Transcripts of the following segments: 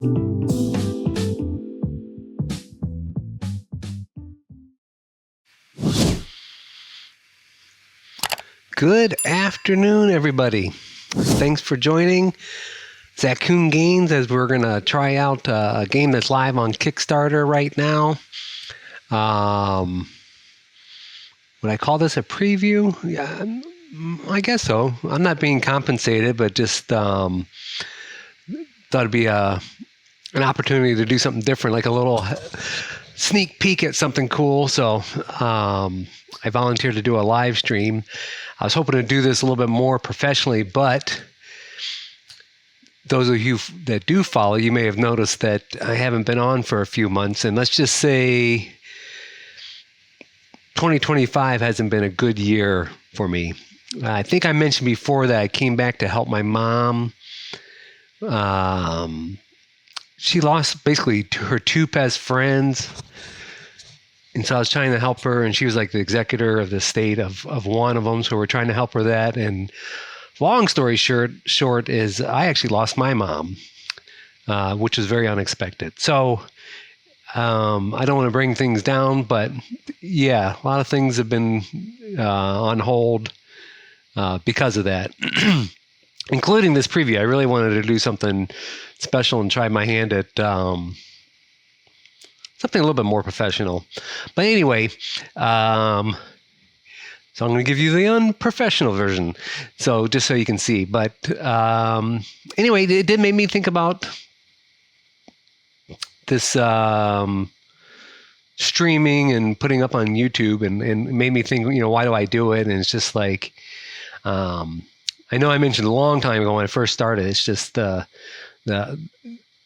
Good afternoon, everybody. Thanks for joining Zaccoon Games as we're going to try out a game that's live on Kickstarter right now. Would I call this a preview? Yeah, I guess so. I'm not being compensated, but just thought it'd be an opportunity to do something different, like a little sneak peek at something cool. So I volunteered to do a live stream. I was hoping to do this a little bit more professionally, but those of you that do follow, you may have noticed that I haven't been on for a few months. And let's just say 2025 hasn't been a good year for me. I think I mentioned before that I came back to help my mom. She lost basically her two best friends. And so I was trying to help her, and she was like the executor of the estate of one of them. So we're trying to help her that. And long story short is I actually lost my mom, which was very unexpected. So I don't want to bring things down, but yeah, a lot of things have been on hold because of that, including this preview. I really wanted to do something special and try my hand at something a little bit more professional. But anyway, so I'm going to give you the unprofessional version, so just so you can see. But anyway, it did make me think about this streaming and putting up on YouTube, and made me think, why do I do it? And it's just like, I know I mentioned a long time ago when I first started, it's just the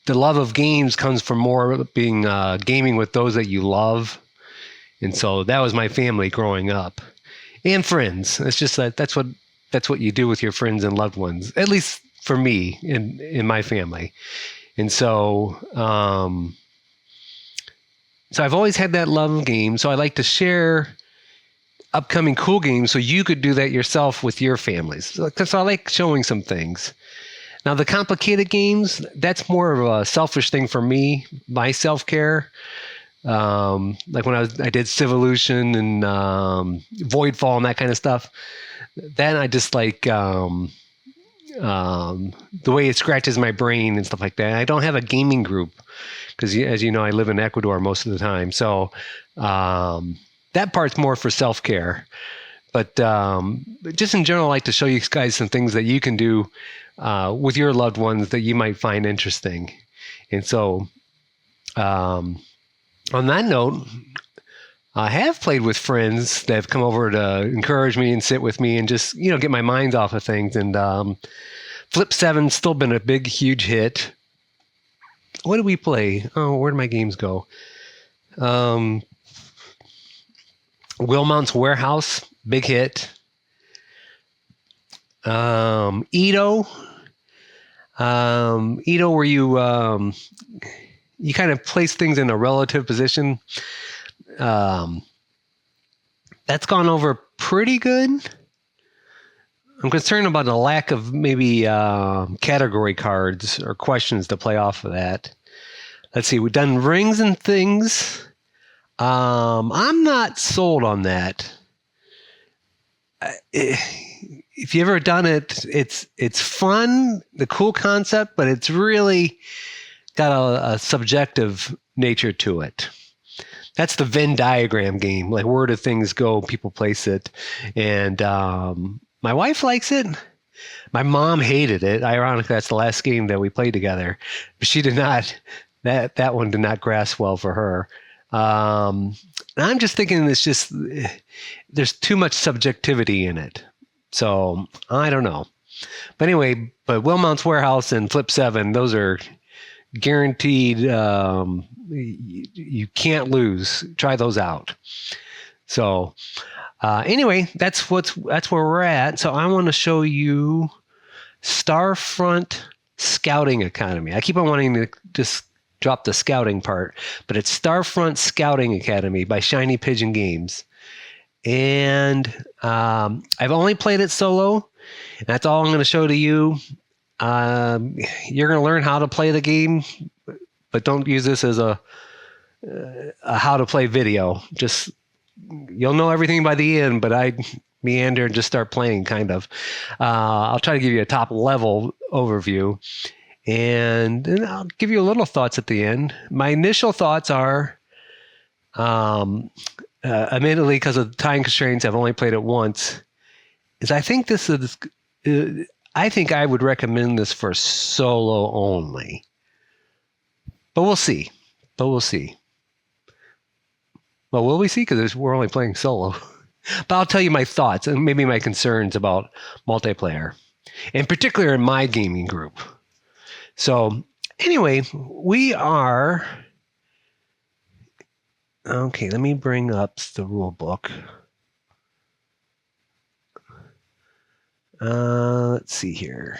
love of games comes from more being gaming with those that you love. And so that was my family growing up, and friends. It's just that's what you do with your friends and loved ones, at least for me in my family. And so so I've always had that love of games. So I like to share upcoming cool games so you could do that yourself with your families. So I like showing some things. Now, the complicated games, that's more of a selfish thing for me, my self-care. Like when I did Civolution and Voidfall and that kind of stuff, then I just like the way it scratches my brain and stuff like that. I don't have a gaming group because, as you know, I live in Ecuador most of the time. So that part's more for self-care. But just in general, I like to show you guys some things that you can do with your loved ones that you might find interesting. And so on that note, I have played with friends that have come over to encourage me and sit with me and just, get my mind off of things. And Flip 7's still been a big, huge hit. What did we play? Oh, where did my games go? Wilmot's Warehouse, big hit. Edo, where you kind of place things in a relative position. That's gone over pretty good. I'm concerned about the lack of maybe category cards or questions to play off of that. Let's see, we've done Rings and Things. I'm not sold on that. If you've ever done it, it's fun, the cool concept, but it's really got a subjective nature to it. That's the Venn diagram game. Like, where do things go? People place it. And my wife likes it. My mom hated it. Ironically, that's the last game that we played together. But she did not, that one did not grasp well for her. And I'm just thinking there's too much subjectivity in it. So I don't know. But anyway, Wilmot's Warehouse and Flip 7, those are guaranteed. You can't lose. Try those out. So anyway, that's where we're at. So I want to show you Starfront Scouting Academy. I keep on wanting to just drop the scouting part, but it's Starfront Scouting Academy by Shiny Pigeon Games. And I've only played it solo. And that's all I'm going to show to you. You're going to learn how to play the game but don't use this as a how to play video. Just you'll know everything by the end, but I meander and just start playing, kind of. I'll try to give you a top level overview, and then I'll give you a little thoughts at the end. My initial thoughts are, admittedly, because of time constraints, I've only played it once. Is I think this is, I think I would recommend this for solo only, but we'll see. Well, will we see? Because we're only playing solo. But I'll tell you my thoughts and maybe my concerns about multiplayer, in particular in my gaming group. So anyway, we are... Okay, let me bring up the rule book. Let's see here.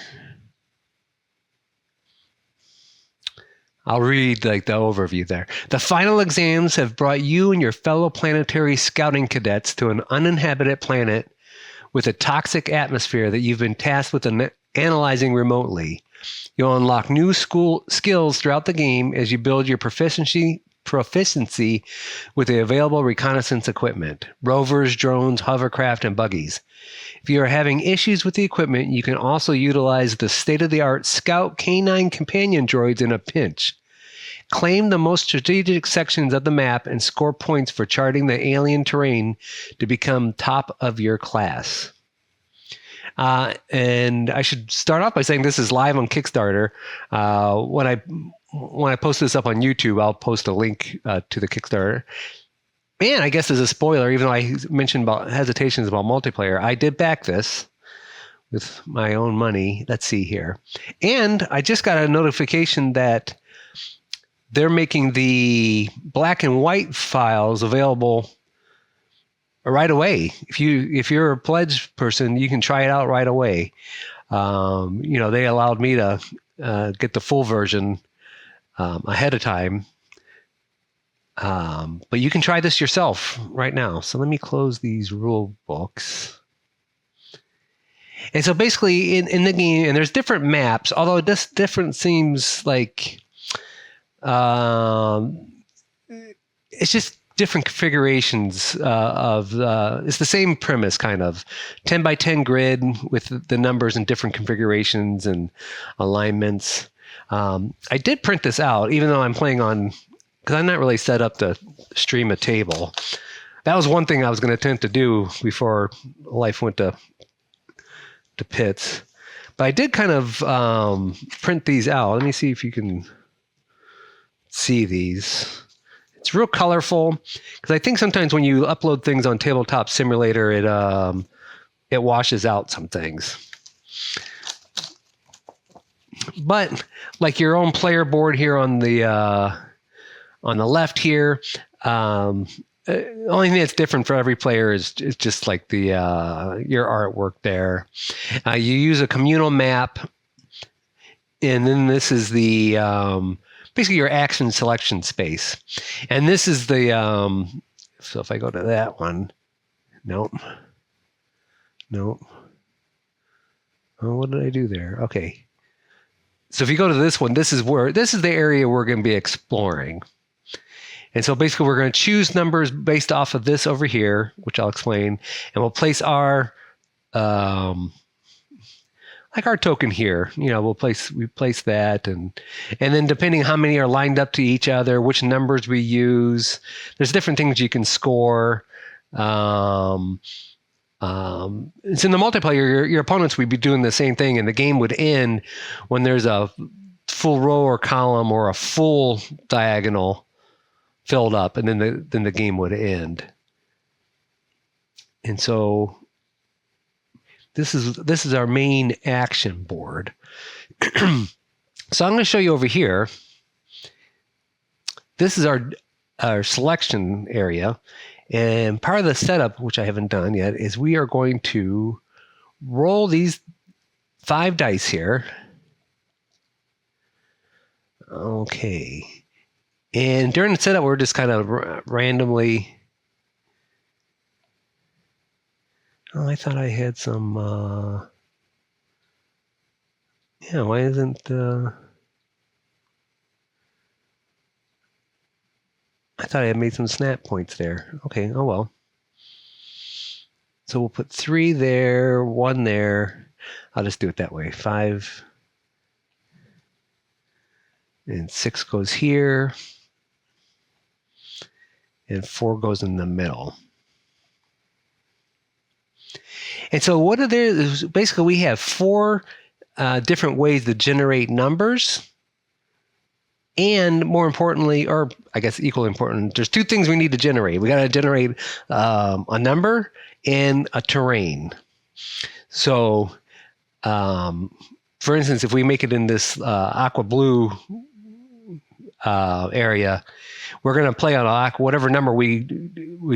I'll read like the overview there. The final exams have brought you and your fellow planetary scouting cadets to an uninhabited planet with a toxic atmosphere that you've been tasked with analyzing remotely. You'll unlock new skills throughout the game as you build your proficiency with the available reconnaissance equipment, rovers, drones, hovercraft, and buggies. If you are having issues with the equipment, you can also utilize the state-of-the-art Scout K9 companion droids in a pinch. Claim the most strategic sections of the map and score points for charting the alien terrain to become top of your class. And I should start off by saying this is live on Kickstarter. When I post this up on YouTube, I'll post a link to the Kickstarter. And I guess as a spoiler, even though I mentioned about hesitations about multiplayer, I did back this with my own money. Let's see here. And I just got a notification that they're making the black and white files available right away. If you're a pledge person, you can try it out right away. They allowed me to get the full version ahead of time. But you can try this yourself right now. So let me close these rule books. And so basically in the game, and there's different maps, although this different seems like it's just different configurations it's the same premise, kind of 10 by 10 grid with the numbers in different configurations and alignments. I did print this out, even though I'm playing on, because I'm not really set up to stream a table. That was one thing I was going to attempt to do before life went to pits. But I did kind of print these out. Let me see if you can see these. It's real colorful, because I think sometimes when you upload things on Tabletop Simulator, it washes out some things. But like your own player board here on the left here, only thing that's different for every player is just like the your artwork there. You use a communal map, and then this is the basically your action selection space. And this is the so if I go to that one, nope. Oh, what did I do there? Okay. So if you go to this one, this is the area we're going to be exploring. And so basically we're going to choose numbers based off of this over here, which I'll explain, and we'll place our like our token here. We place that, and then depending how many are lined up to each other, which numbers we use, there's different things you can score. So in the multiplayer, your opponents would be doing the same thing, and the game would end when there's a full row or column or a full diagonal filled up, and then the game would end. And so this is our main action board. So I'm going to show you over here. This is our selection area. And part of the setup, which I haven't done yet, is we are going to roll these 5 dice here. Okay. And during the setup, we're just kind of randomly... Oh, I thought I had some... why isn't... I thought I had made some snap points there. Okay, oh well. So we'll put 3 there, 1 there. I'll just do it that way. 5 and 6 goes here. And 4 goes in the middle. And so what are there? Basically, we have 4 different ways to generate numbers. And more importantly, or I guess equally important, there's 2 things we need to generate. We got to generate a number and a terrain. So, for instance, if we make it in this aqua blue area, we're going to play on whatever number we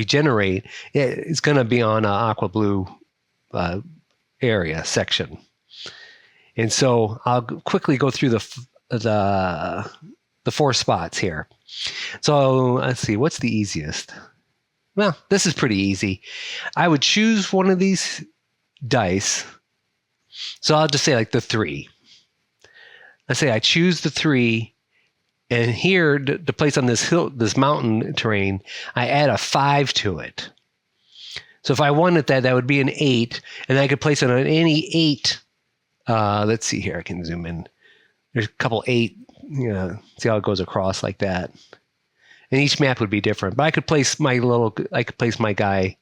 generate. It's going to be on an aqua blue area section. And so I'll quickly go through the 4 spots here. So let's see, what's the easiest? Well, this is pretty easy. I would choose one of these dice. So I'll just say like the 3. Let's say I choose the 3, and here to place on this hill, this mountain terrain, I add a 5 to it. So if I wanted that would be an 8, and I could place it on any 8. Let's see here. I can zoom in. There's a couple 8. See how it goes across like that. And each map would be different. But I could place my guy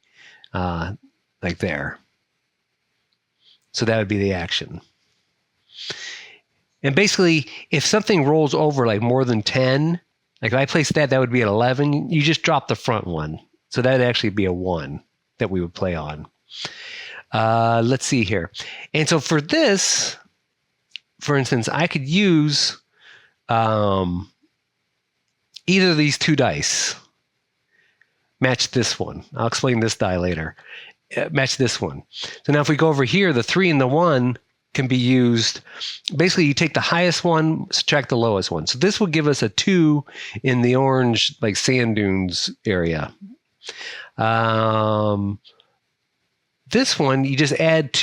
like there. So that would be the action. And basically, if something rolls over like more than 10, like if I place that would be at 11. You just drop the front one. So that would actually be a 1 that we would play on. Let's see here. And so for this, for instance, I could use either of these 2 dice. Match this one. I'll explain this die later. Match this one. So now if we go over here, the 3 and the 1 can be used. Basically, you take the highest one, subtract the lowest one. So this will give us a 2 in the orange, like sand dunes area. This one, you just add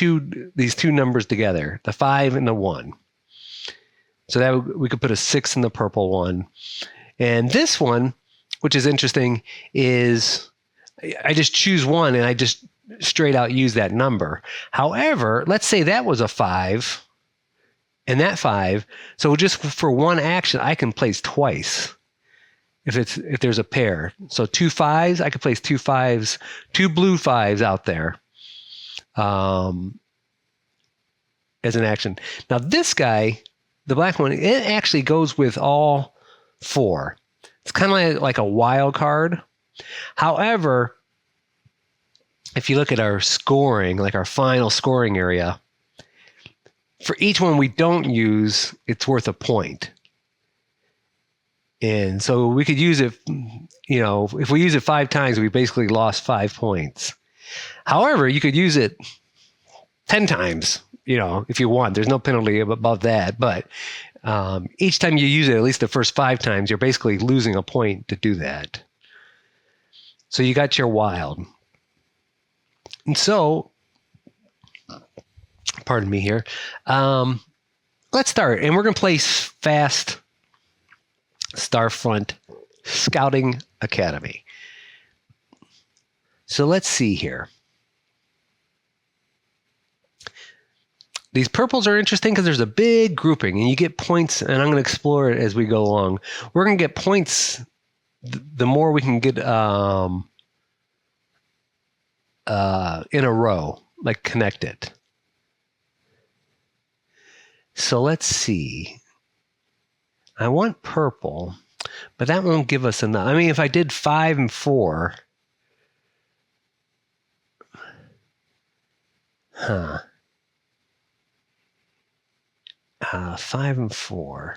these 2 numbers together, the 5 and the 1. So that we could put a 6 in the purple one. And this one, which is interesting, is I just choose 1 and I just straight out use that number. However, let's say that was a 5 and that 5. So just for one action, I can place twice if there's a pair. So 2 5s, I could place 2 5s, 2 blue 5s out there as an action. Now this guy, the black one, it actually goes with all 4. It's kind of like a wild card. However, if you look at our scoring, like our final scoring area, for each one we don't use, it's worth a point. And so we could use it, if we use it 5 times, we basically lost 5 points. However, you could use it 10 times, if you want. There's no penalty above that. But each time you use it, at least the first 5 times, you're basically losing a point to do that. So you got your wild. And so, pardon me here. Let's start. And we're going to play fast Starfront Scouting Academy. So let's see here. These purples are interesting because there's a big grouping and you get points, and I'm going to explore it as we go along. We're going to get points the more we can get in a row, like connected. So let's see. I want purple, but that won't give us enough. I mean, if I did 5 and 4, 5 and 4.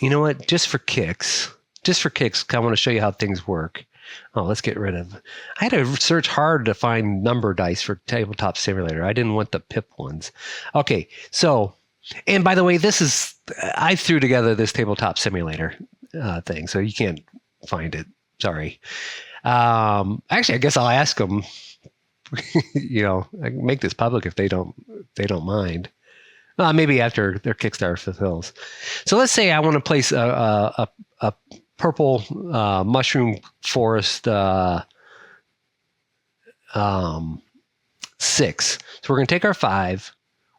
You know what? Just for kicks, I want to show you how things work. Oh, let's get rid of. I had to search hard to find number dice for Tabletop Simulator. I didn't want the pip ones. Okay, so, and by the way, I threw together this Tabletop Simulator thing, so you can't find it. Sorry. Actually, I guess I'll ask them. I can make this public if they don't mind. Maybe after their Kickstarter fulfills. So let's say I want to place a purple mushroom forest 6. So we're going to take our 5.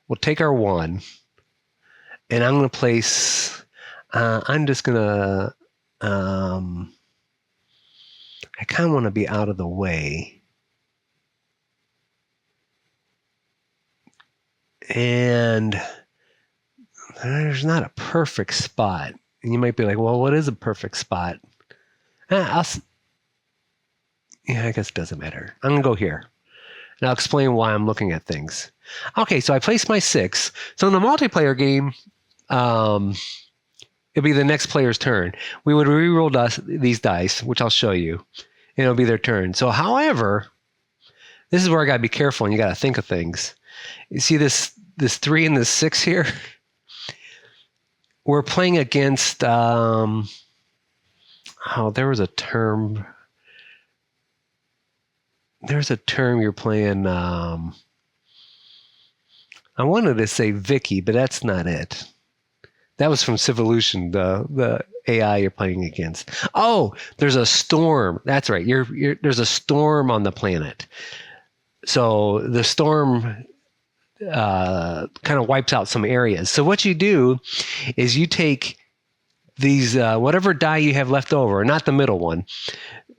We'll take our 1. And I'm going to place, I'm just going to, I kind of want to be out of the way. And there's not a perfect spot. And you might be like, well, what is a perfect spot? I guess it doesn't matter. I'm going to go here. And I'll explain why I'm looking at things. Okay, so I placed my 6. So in the multiplayer game, it'll be the next player's turn. We would re-roll these dice, which I'll show you, and it'll be their turn. So, however, this is where I got to be careful, and you got to think of things. You see this 3 and this 6 here? We're playing against, there was a term. There's a term you're playing, I wanted to say Vicky, but that's not it. That was from Civolution, the AI you're playing against. Oh, there's a storm. That's right. There's a storm on the planet. So the storm kind of wipes out some areas. So what you do is you take these whatever die you have left over, not the middle one,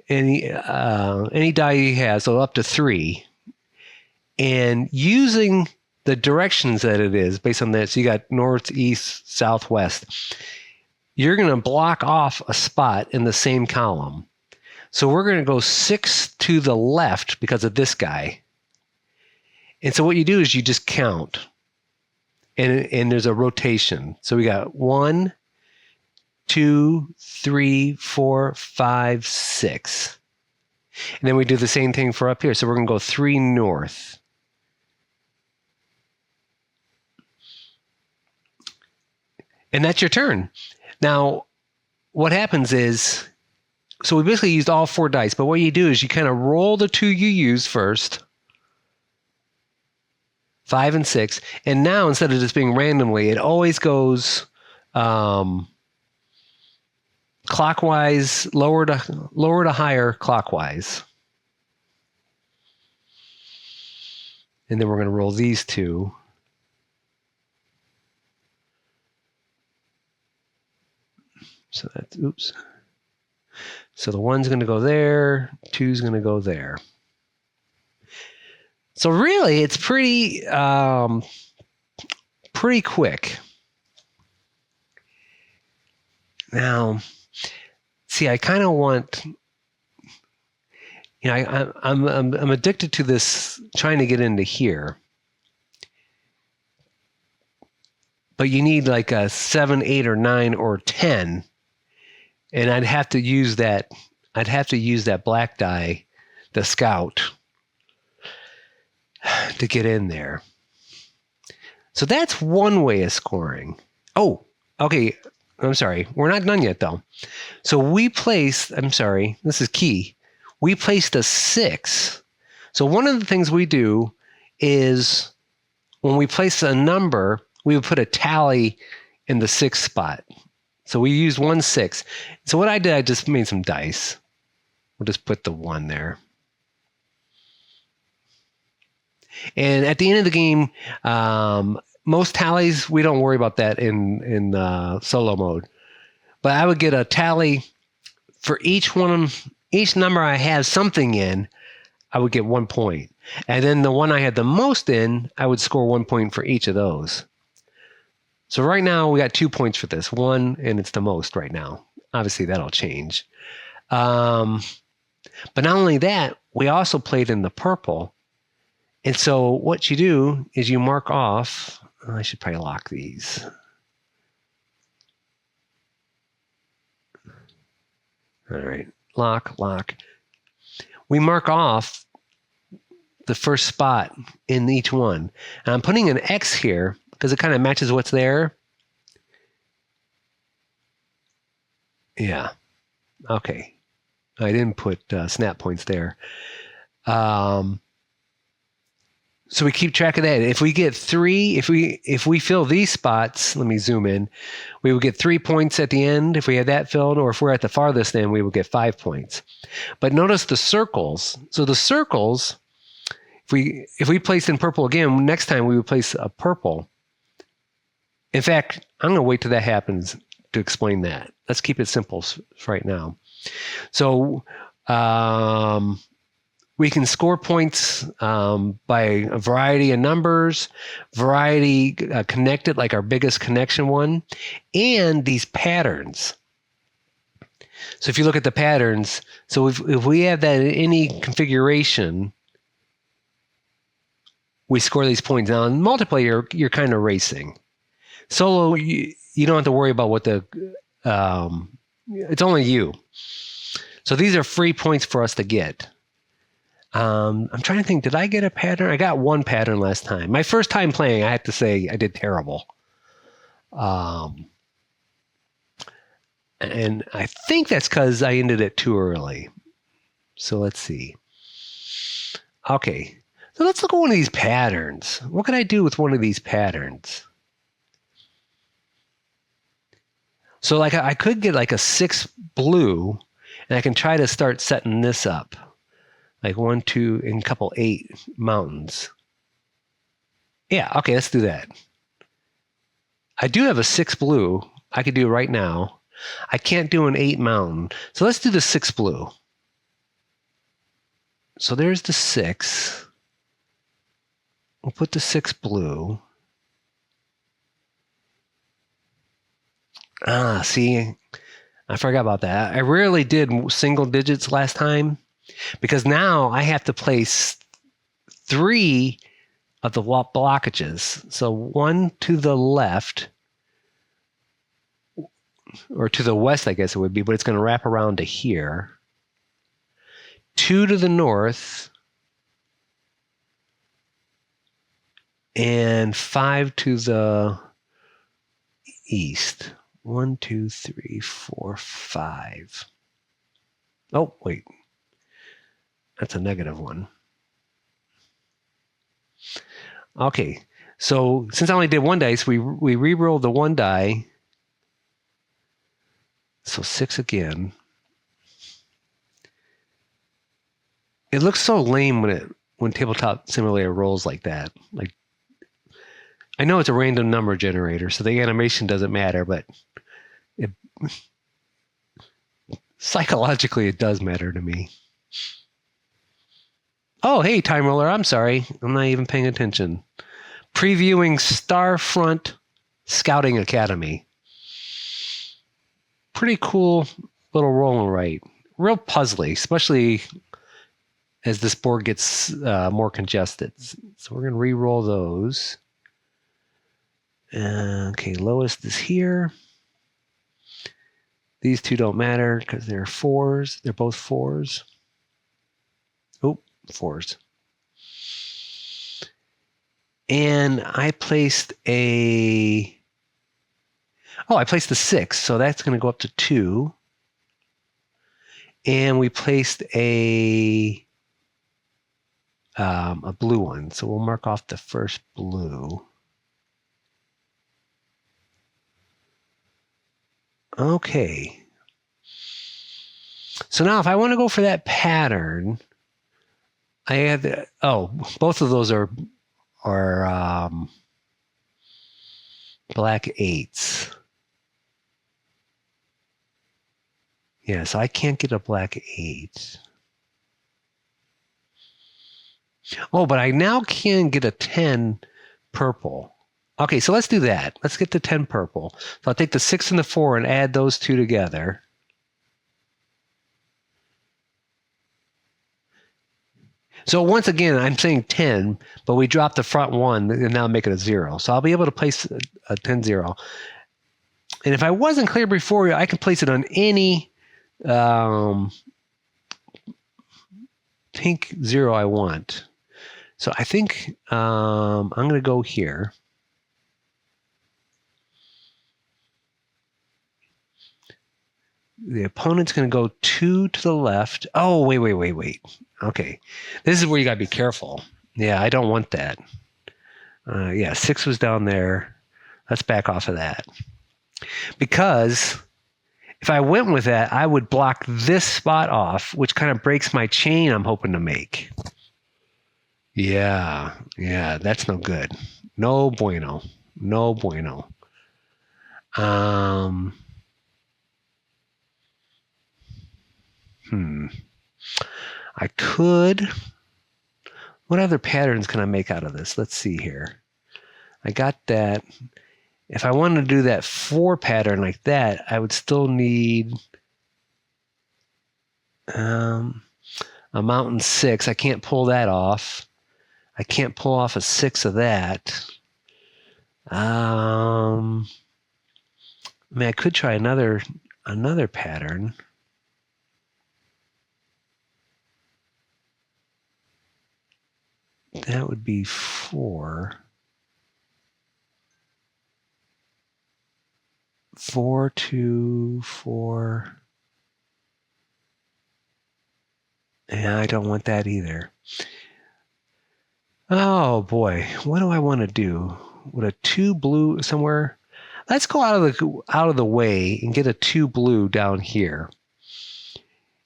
any die you have, so up to 3, and using the directions that it is based on that. So you got north, east, southwest. You're going to block off a spot in the same column. So we're going to go 6 to the left because of this guy. And so what you do is you just count. And there's a rotation. So we got 1, 2, 3, 4, 5, 6. And then we do the same thing for up here. So we're going to go 3 north. And that's your turn. Now, what happens is, so we basically used all 4 dice, but what you do is you kind of roll the 2 you use first, 5 and 6, and now instead of just being randomly, it always goes clockwise, lower to higher clockwise. And then we're going to roll these 2. So that's, oops. So the 1's going to go there, 2's going to go there. So really, it's pretty quick. Now, see, I kind of want, I'm addicted to this, trying to get into here. But you need like a 7, 8, or 9, or 10. And I'd have to use that black die, the scout, to get in there. So that's one way of scoring. Oh, okay. I'm sorry. We're not done yet, though. So this is key. We placed a 6. So one of the things we do is when we place a number, we would put a tally in the 6th spot. So we used 1, 6. So what I did, I just made some dice. We'll just put the 1 there. And at the end of the game, most tallies, we don't worry about that in solo mode. But I would get a tally for each number I have something in, I would get 1 point. And then the one I had the most in, I would score 1 point for each of those. So right now we got 2 points for this 1, and it's the most right now. Obviously that'll change. But not only that, we also played in the purple. And so what you do is you mark off. I should probably lock these. All right, lock. We mark off the first spot in each one. And I'm putting an X here because it kind of matches what's there. Yeah. Okay. I didn't put snap points there. So we keep track of that. If we get 3, if we fill these spots, let me zoom in, we would get 3 points at the end if we had that filled, or if we're at the farthest end, we would get 5 points. But notice the circles. So the circles, if we place in purple again, next time we would place a purple. In fact, I'm going to wait till that happens to explain that. Let's keep it simple right now. So we can score points by a variety of numbers, variety connected, like our biggest connection one, and these patterns. So if you look at the patterns, so if we have that in any configuration, we score these points. Now in multiplayer, you're kind of racing. Solo, you don't have to worry about what it's only you. So these are free points for us to get. I'm trying to think, did I get a pattern? I got one pattern last time. My first time playing, I have to say I did terrible. And I think that's because I ended it too early. So let's see. Okay, so let's look at one of these patterns. What can I do with one of these patterns? So like I could get like a 6 blue, and I can try to start setting this up. Like 1, 2, and a couple 8 mountains. Yeah, okay, let's do that. I do have a 6 blue I could do right now. I can't do an 8 mountain. So let's do the 6 blue. So there's the 6. We'll put the 6 blue. See, I forgot about that. I rarely did single digits last time, because now I have to place 3 of the blockages. So 1 to the left, or to the west, I guess it would be, but it's going to wrap around to here. 2 to the north, and 5 to the east. 1, 2, 3, 4, 5. Oh, wait. That's a negative one. Okay, so since I only did 1 dice, we re-rolled the 1 die. So 6 again. It looks so lame when Tabletop Simulator rolls like that. Like, I know it's a random number generator, so the animation doesn't matter, but psychologically it does matter to me. Oh, hey, Time Roller, I'm sorry. I'm not even paying attention. Previewing Starfront Scouting Academy. Pretty cool little roll and write. Real puzzly, especially as this board gets more congested. So we're going to re-roll those. Okay, lowest is here. These 2 don't matter because they're 4s. They're both 4s. Oh, 4s. And I placed I placed the 6, so that's going to go up to 2. And we placed a blue one, so we'll mark off the first blue. Okay. So now if I want to go for that pattern, I have both of those are black 8s. Yeah, so I can't get a black 8. Oh, but I now can get a 10 purple. Okay, so let's do that. Let's get the 10 purple. So I'll take the 6 and the 4 and add those 2 together. So once again, I'm saying 10, but we dropped the front 1 and now make it a 0. So I'll be able to place a 10-0. And if I wasn't clear before, I can place it on any pink 0 I want. So I think I'm going to go here. The opponent's going to go 2 to the left. Oh, wait. Okay. This is where you got to be careful. Yeah, I don't want that. Yeah, 6 was down there. Let's back off of that. Because if I went with that, I would block this spot off, which kind of breaks my chain I'm hoping to make. Yeah, that's no good. No bueno. No bueno. I could. What other patterns can I make out of this? Let's see here. I got that. If I wanted to do that 4 pattern like that, I would still need a mountain 6. I can't pull that off. I can't pull off a 6 of that. I mean, I could try another pattern. That would be 4. 4, 2, 4. Yeah, I don't want that either. Oh boy, what do I want to do? With a 2 blue somewhere? Let's go out of the way and get a 2 blue down here.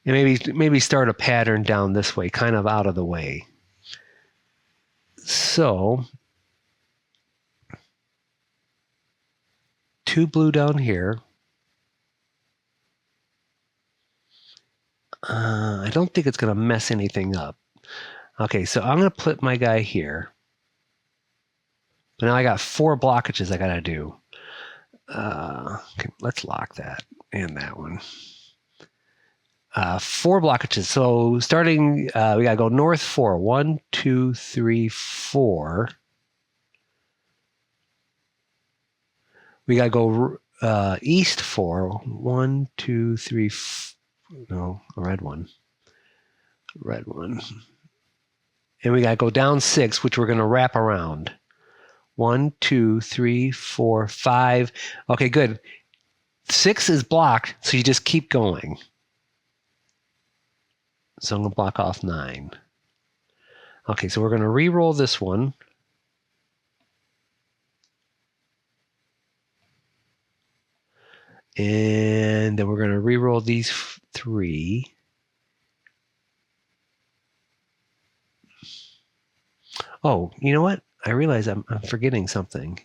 And maybe start a pattern down this way, kind of out of the way. So 2 blue down here. I don't think it's going to mess anything up. Okay, so I'm going to put my guy here. But now I got 4 blockages I got to do. Okay, let's lock that and that one. 4 blockages. So starting, we got to go north 4. 1, 2, 3, 4. We got to go east 4. 1, 2, 3, no, a red one. Red one. And we got to go down 6, which we're going to wrap around. 1, 2, 3, 4, 5. Okay, good. 6 is blocked, so you just keep going. So I'm going to block off 9. Okay, so we're going to re-roll this one. And then we're going to re-roll these 3. Oh, you know what? I realize I'm forgetting something.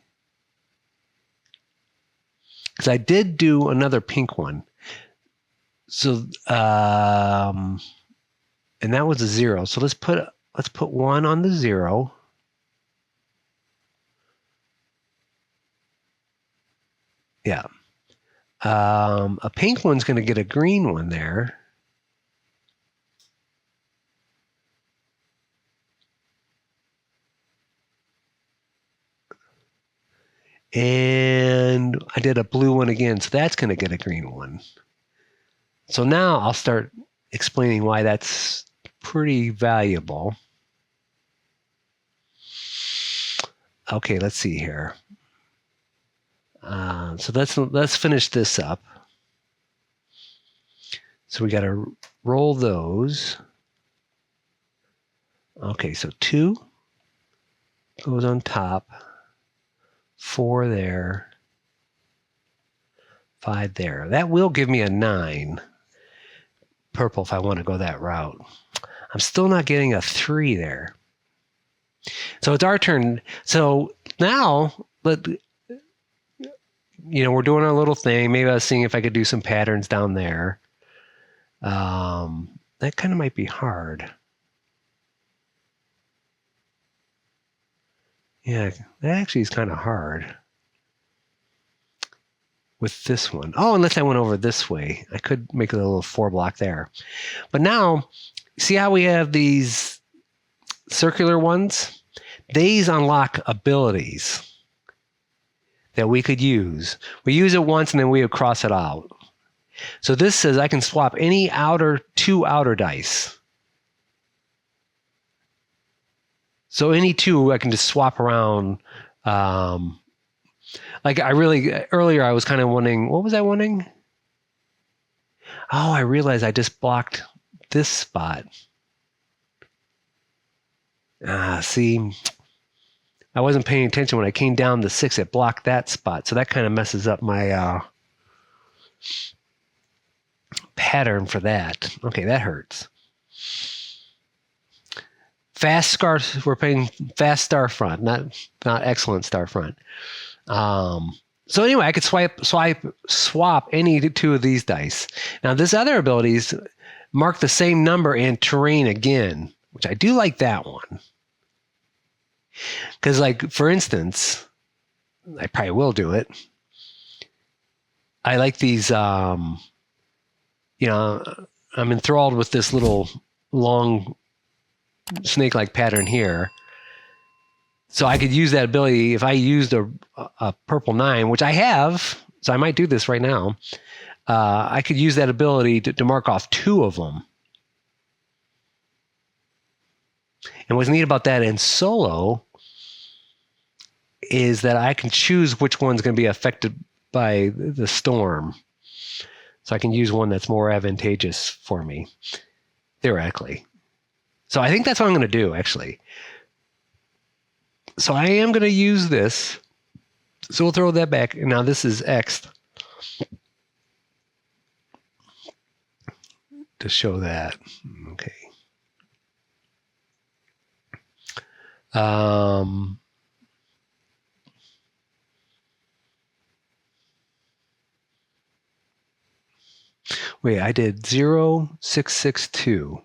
Because I did do another pink one. So, and that was a 0. So let's put 1 on the 0. Yeah. A pink one's going to get a green one there. And I did a blue one again, so that's going to get a green one. So now I'll start explaining why that's pretty valuable. Okay, let's see here. So let's finish this up. So we got to roll those. Okay, so 2 goes on top, 4 there, 5 there. That will give me a 9 purple if I want to go that route. I'm still not getting a 3 there. So it's our turn. So now, we're doing our little thing. Maybe I was seeing if I could do some patterns down there. That kind of might be hard. Yeah, that actually is kind of hard with this one. Oh, unless I went over this way. I could make a little 4 block there. But now, see how we have these circular ones? These unlock abilities that we could use. We use it once and then we would cross it out. So this says I can swap any 2 outer dice. So any 2 I can just swap around. Earlier I was kind of wondering, what was I wanting? Oh, I realized I just blocked this spot. See, I wasn't paying attention when I came down the 6. It blocked that spot, so that kind of messes up my pattern for that. Okay, that hurts. We're playing fast Starfront, not excellent Starfront. So anyway, I could swap any 2 of these dice. Now this other abilities mark the same number and terrain again, which I do like that one. Because like, for instance, I probably will do it. I like these, I'm enthralled with this little long snake-like pattern here. So I could use that ability if I used a purple 9, which I have, so I might do this right now. I could use that ability to mark off 2 of them. And what's neat about that in solo is that I can choose which one's going to be affected by the storm. So I can use one that's more advantageous for me, theoretically. So I think that's what I'm going to do, actually. So I am going to use this. So we'll throw that back. Now this is X to show that. Okay. Wait, I did 0, 6, 6, 2.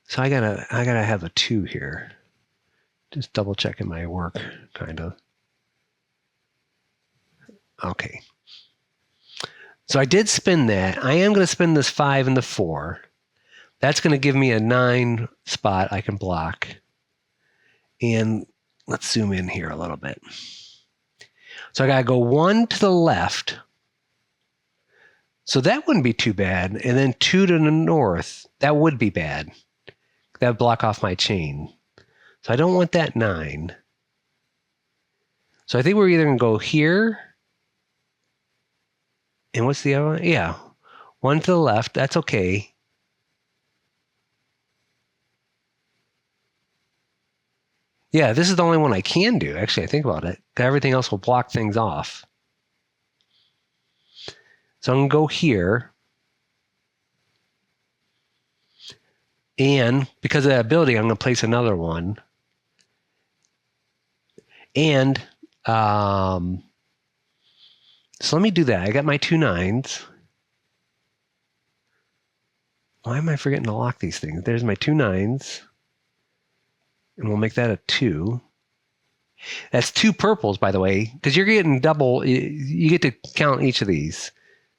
So I gotta have a 2 here. Just double checking my work, kind of. Okay. So I did spin that. I am going to spin this 5 and the 4. That's going to give me a 9 spot I can block. And let's zoom in here a little bit. So I got to go 1 to the left. So that wouldn't be too bad. And then 2 to the north. That would be bad. That would block off my chain. So I don't want that 9. So I think we're either going to go here. And what's the other one? Yeah. 1 to the left. That's okay. Yeah, this is the only one I can do. Actually, I think about it. Everything else will block things off. So I'm going to go here. And because of that ability, I'm going to place another one. And so let me do that. I got my 2 9s. Why am I forgetting to lock these things? There's my 2 9s. And we'll make that a 2. That's 2 purples, by the way, because you're getting double. You get to count each of these.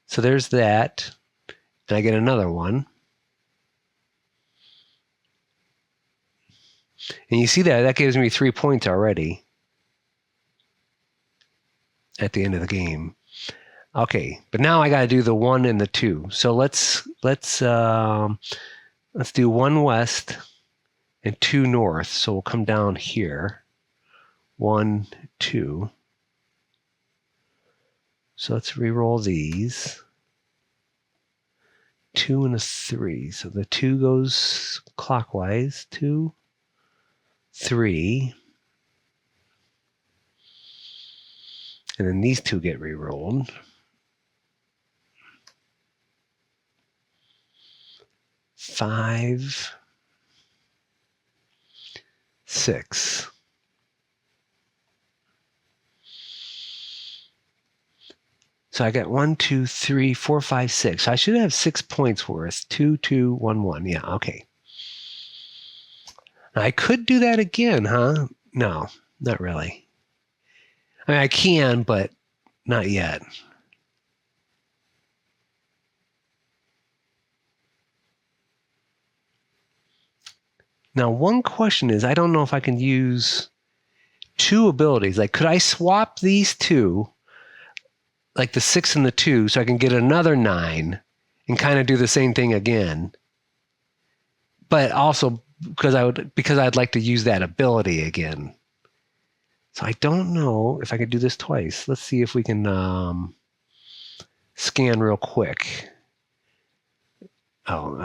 So there's that. And I get another one. And you see that gives me 3 points already at the end of the game. Okay, but now I got to do the 1 and the 2. So let's do 1 west and 2 north. So we'll come down here. 1, 2. So let's re-roll these. 2 and a 3. So the 2 goes clockwise. 2, 3. And then these 2 get re-rolled. 5, 6. So I got 1, 2, 3, 4, 5, 6. So I should have 6 points worth. 2, 2, 1, 1. Yeah, okay. I could do that again, huh? No, not really. I mean, I can, but not yet. Now, one question is, I don't know if I can use 2 abilities. Like, could I swap these 2, like the 6 and the 2, so I can get another 9 and kind of do the same thing again? But also because I'd like to use that ability again. So I don't know if I could do this twice. Let's see if we can scan real quick. Oh,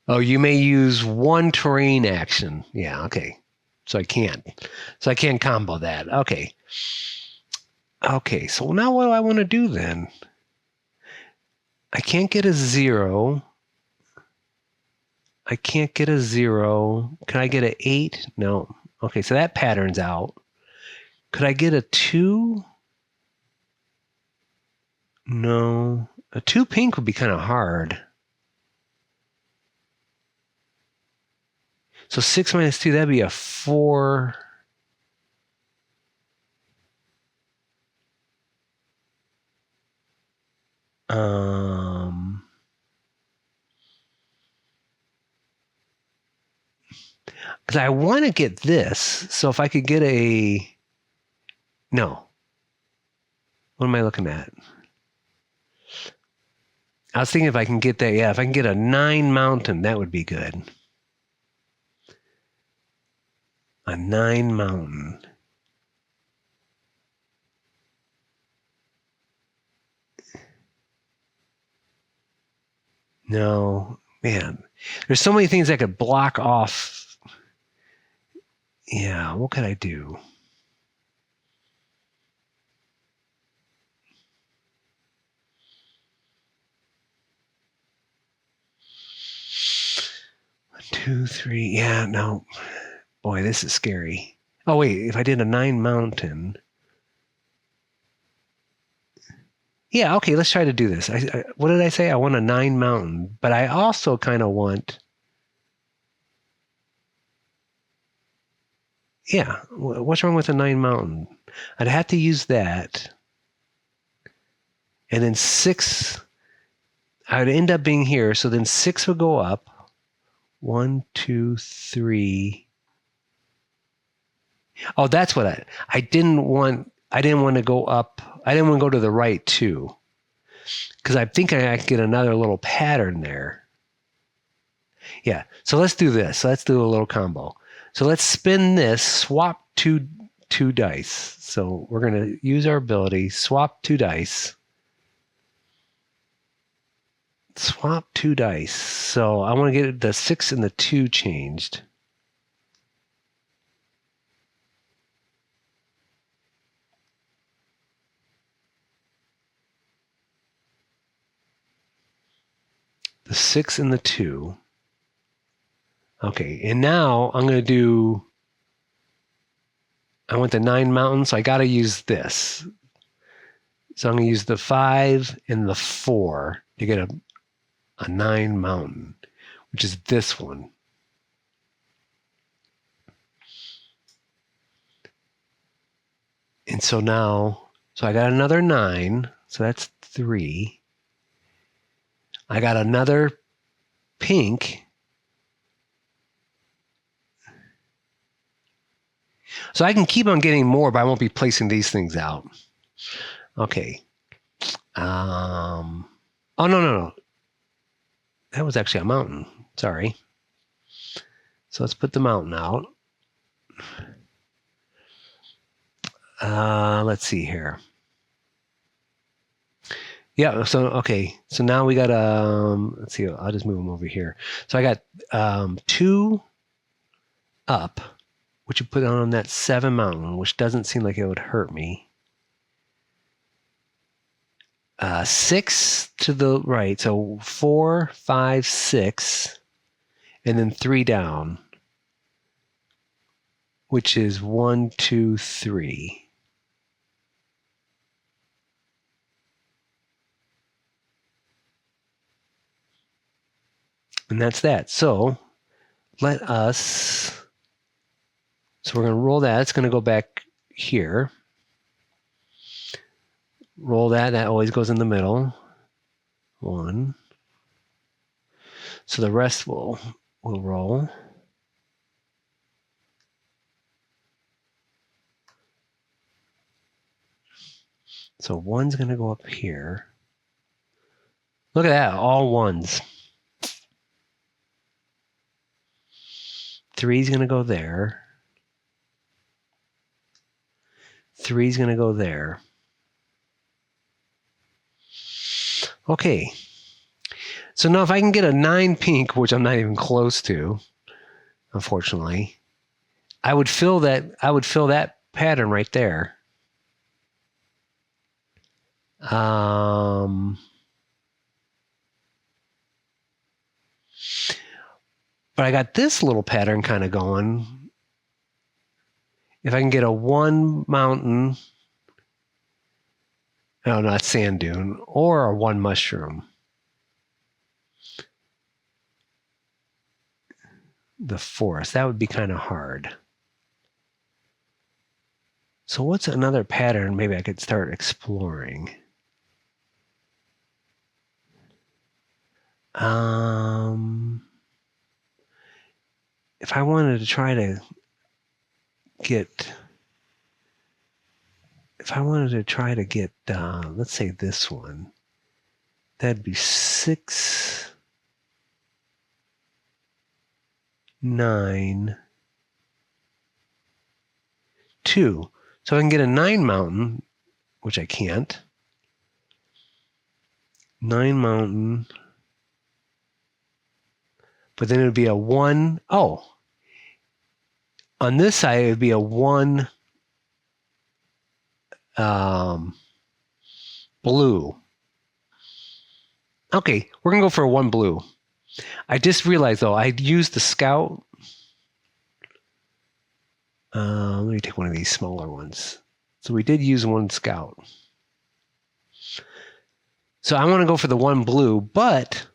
Oh, you may use one terrain action. Yeah, okay. So I can't. So I can't combo that. Okay. Okay, so now what do I want to do then? I can't get a 0. I can't get a 0. Can I get an 8? No. Okay, so that pattern's out. Could I get a 2? No. A 2 pink would be kind of hard. So 6 minus 2, that'd be a 4. Because I want to get this. So if I could get a... No. What am I looking at? I was thinking if I can get that, yeah, if I can get a 9 mountain, that would be good. A 9 mountain. No, man. There's so many things I could block off. Yeah, what could I do? One, 2, 3. Yeah, no. Boy, this is scary. Oh, wait, if I did a 9 mountain. Yeah, okay, let's try to do this. What did I say? I want a 9 mountain, but I also kind of want... Yeah, what's wrong with a 9 mountain? I'd have to use that. And then 6, I would end up being here. So then 6 would go up. 1, 2, 3. Oh, that's what I didn't want to go up. I didn't want to go to the right too. Because I think I could get another little pattern there. Yeah, so let's do this. Let's do a little combo. So let's spin this, swap two dice. So we're going to use our ability, swap 2 dice. Swap 2 dice. So I want to get the 6 and the 2 changed. The 6 and the 2. Okay, and now I'm going to do... I want the 9 mountains, so I got to use this. So I'm going to use the 5 and the 4 to get a 9 mountain, which is this one. And so now, so I got another 9, so that's 3. I got another pink. So I can keep on getting more, but I won't be placing these things out. Okay. Oh, no. That was actually a mountain. Sorry. So let's put the mountain out. Let's see here. Yeah, so, okay. So now we got, let's see, I'll just move them over here. So I got 2 up, which you put on that 7 mountain, which doesn't seem like it would hurt me. 6 to the right, so 4, 5, 6, and then 3 down, which is 1, 2, 3. And that's that. So we're going to roll that. It's going to go back here. Roll that. That always goes in the middle. 1. So the rest will roll. So 1's going to go up here. Look at that, all 1s. 3's going to go there. 3's going to go there. Okay. So now if I can get a 9 pink, which I'm not even close to, unfortunately, I would fill that pattern right there. But I got this little pattern kind of going. If I can get a 1 mountain, no, not sand dune, or a 1 mushroom. The forest, that would be kind of hard. So what's another pattern maybe I could start exploring? If I wanted to try to get, let's say this one, that'd be 6, 9, 2. So I can get a 9 mountain, which I can't. 9 mountain. But then it would be a 1. Oh. On this side, it would be a 1 blue. Okay, we're going to go for a 1 blue. I just realized, though, I used the scout. Let me take one of these smaller ones. So we did use 1 scout. So I want to go for the 1 blue, but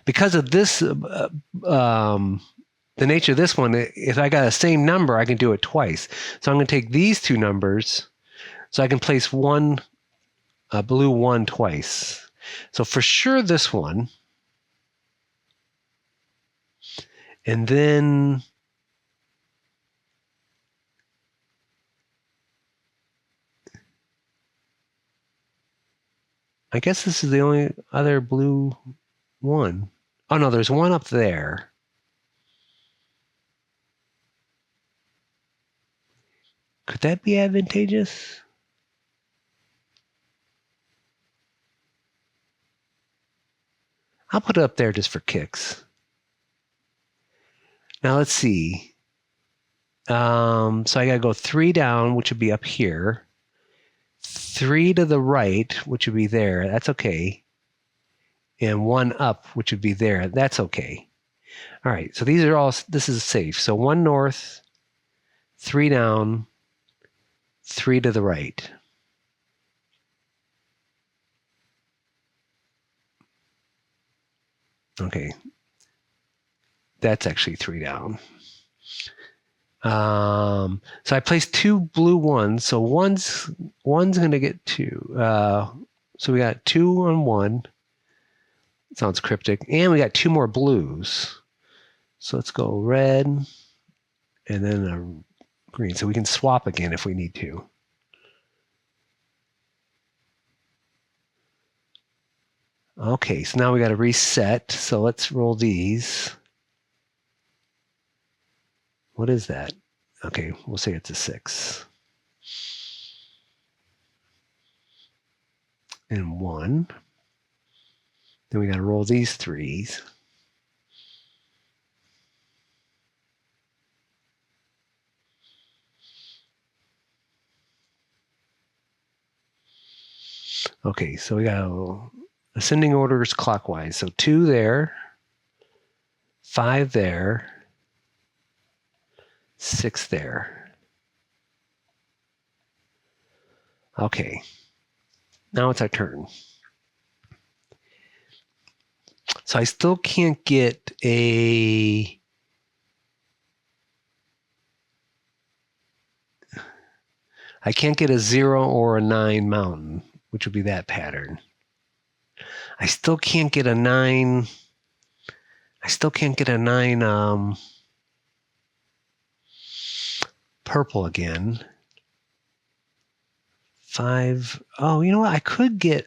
because of this, the nature of this one, if I got the same number, I can do it twice. So I'm going to take these 2 numbers, so I can place 1 blue 1 twice. So for sure this one, and then I guess this is the only other blue one. Oh no, there's one up there. Could that be advantageous? I'll put it up there just for kicks. Now let's see. So I gotta go 3 down, which would be up here. 3 to the right, which would be there. That's okay. And 1 up, which would be there. That's okay. All right, so these are all, this is safe. So 1 north, 3 down, 3 to the right. Okay. That's actually 3 down. So I placed 2 blue 1s. So one's going to get 2. So we got 2 on 1. Sounds cryptic. And we got 2 more blues. So let's go red and then a green. So we can swap again if we need to. Okay, so now we got to reset. So let's roll these. What is that? Okay, we'll say it's a 6. And 1. Then we got to roll these 3s. Okay, so we got ascending orders clockwise. So 2 there, 5 there, 6 there. Okay, now it's our turn. So I still can't get a... I can't get a 0 or a 9 mountain, which would be that pattern. I still can't get a 9... I still can't get a 9 purple again. 5... Oh, you know what? I could get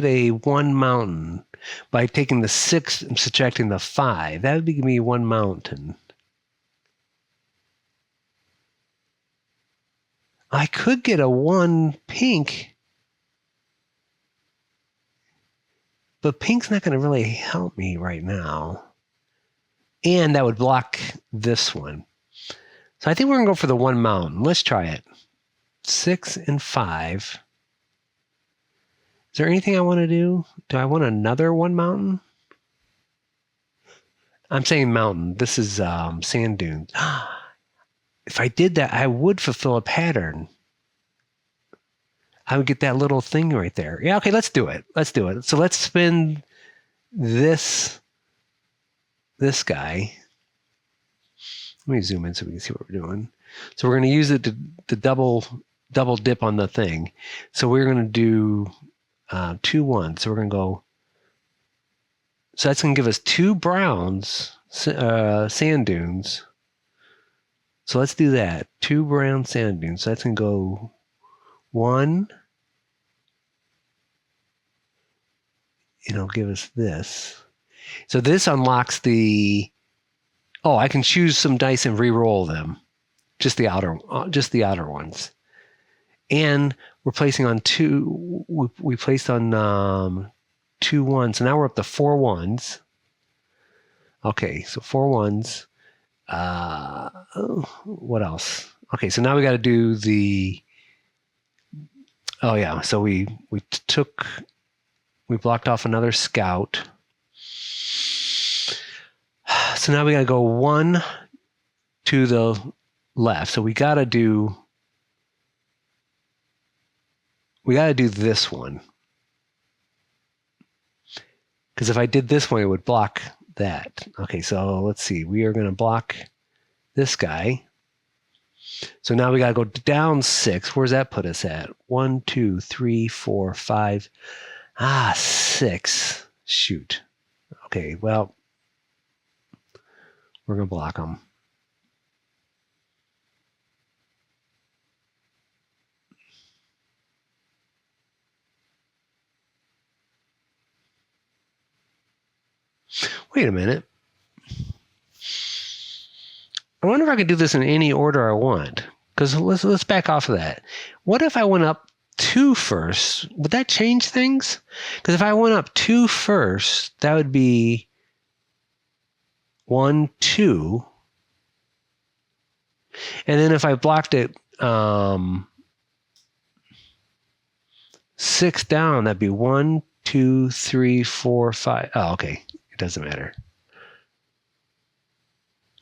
a 1 mountain by taking the 6 and subtracting the 5. That would give me 1 mountain. I could get a 1 pink But pink's not going to really help me right now. And that would block this one. So I think we're going to go for the one mountain. Let's try it. 6 and 5. Is there anything I want to do? Do I want another one mountain? I'm saying mountain. This is sand dunes. If I did that, I would fulfill a pattern. I would get that little thing right there. Yeah, okay, let's do it. Let's do it. So let's spin this guy. Let me zoom in so we can see what we're doing. So we're going to use it to double dip on the thing. So we're going to do 2 1. So we're going to go. So that's going to give us 2 browns, sand dunes. So let's do that. 2 brown sand dunes. So that's going to go 1. And it'll give us this. So this unlocks the. Oh, I can choose some dice and re-roll them. Just the outer ones. And we're placing on 2. We placed on 2 1s. So now we're up to 4 1s. Okay, so 4 1s. What else? Okay, so now we got to do the. Oh yeah, so we blocked off another scout. So now we got to go 1 to the left. So we got to do this one. Because if I did this one, it would block that. Okay, so let's see. We are going to block this guy. So now we got to go down 6. Where's that put us at? 1, 2, 3, 4, 5. 6. Shoot. Okay, well, we're going to block them. Wait a minute. I wonder if I could do this in any order I want. Because let's back off of that. What if I went up 2 first? Would that change things? Because if I went up 2 first, that would be 1, 2. And then if I blocked it 6 down, that'd be 1, 2, 3, 4, 5. Oh, okay. It doesn't matter.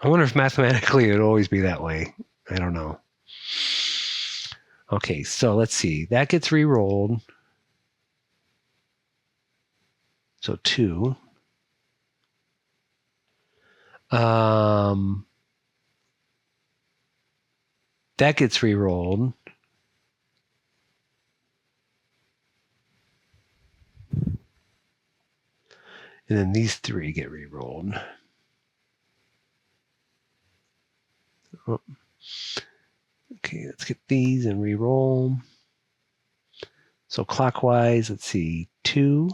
I wonder if mathematically it would always be that way. I don't know. Okay, so let's see. That gets re-rolled. So 2. That gets re-rolled. And then these 3 get re-rolled. Oh. Okay, let's get these and re-roll. So clockwise, let's see, 2,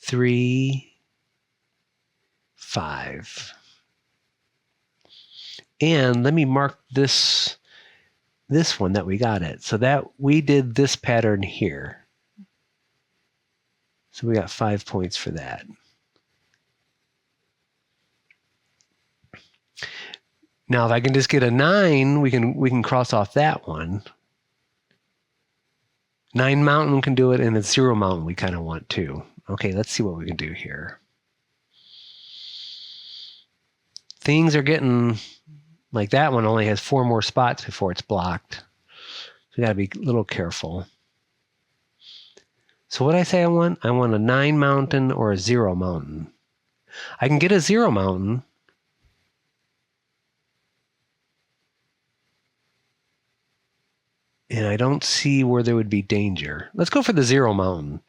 3, 5. And let me mark this one that we got it. So that we did this pattern here. So we got 5 points for that. Now, if I can just get a 9, we can cross off that one. 9 mountain can do it, and a 0 mountain we kind of want too. Okay, let's see what we can do here. Things are getting, like that one only has 4 more spots before it's blocked. So we got to be a little careful. So what I say I want a 9 mountain or a 0 mountain. I can get a 0 mountain. And I don't see where there would be danger. Let's go for the 0 mountain.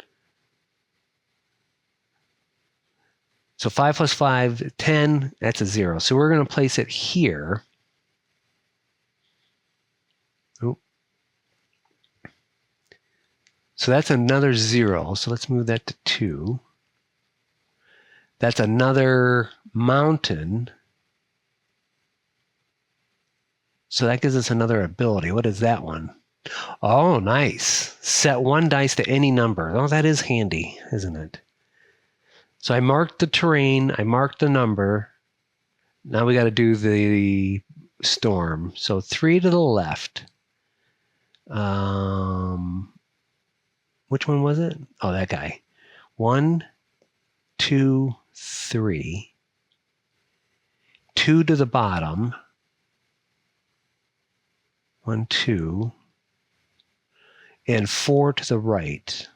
So 5 plus 5, 10, that's a 0. So we're going to place it here. Oh. So that's another 0. So let's move that to 2. That's another mountain. So that gives us another ability. What is that one? Oh, nice. Set one dice to any number. Oh, that is handy, isn't it? So I marked the terrain. I marked the number. Now we got to do the storm. So 3 to the left. Which one was it? Oh, that guy. 1, 2, 3. 2 to the bottom. 1, 2. And 4 to the right.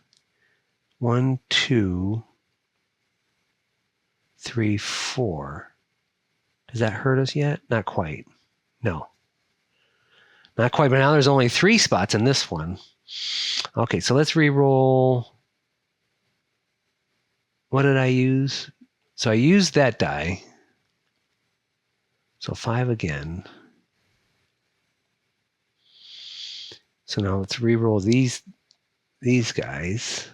1, 2, 3, 4. Does that hurt us yet? Not quite. No. Not quite, but now there's only 3 spots in this one. Okay, so let's re-roll. What did I use? So I used that die. So 5 again. So now let's re-roll these guys.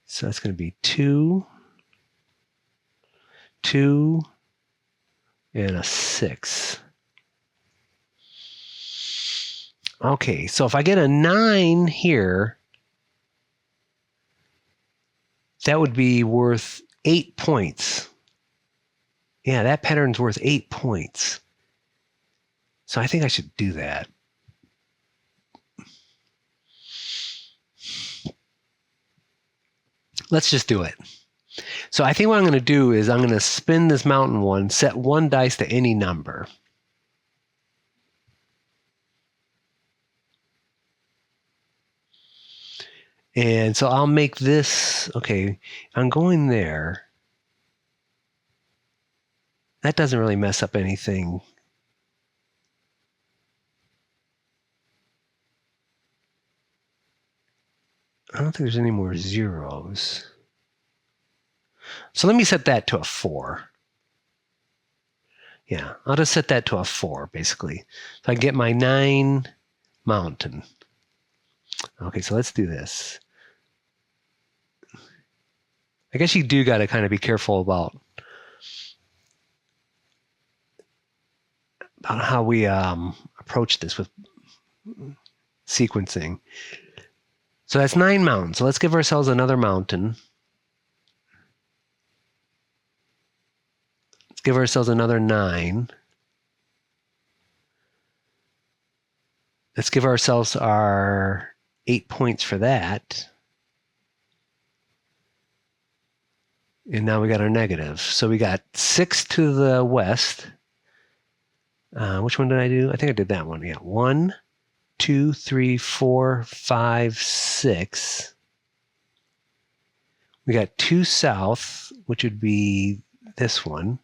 So that's going to be 2, 2, and a 6. Okay, so if I get a 9 here, that would be worth 8 points. Yeah, that pattern's worth 8 points. So I think I should do that. Let's just do it. So I think what I'm going to do is I'm going to spin this mountain one, set one dice to any number. And so I'll make this, okay, I'm going there. That doesn't really mess up anything. I don't think there's any more zeros. So let me set that to a 4. Yeah, I'll just set that to a 4, basically. So I get my 9 mountain. Okay, so let's do this. I guess you do got to kind of be careful about how we approach this with sequencing. So that's 9 mountains. So let's give ourselves another mountain. Let's give ourselves another 9. Let's give ourselves our 8 points for that. And now we got our negative. So we got 6 to the west. Which one did I do? I think I did that one. Yeah. 1, 2, 3, 4, 5, 6. We got 2 south, which would be this one.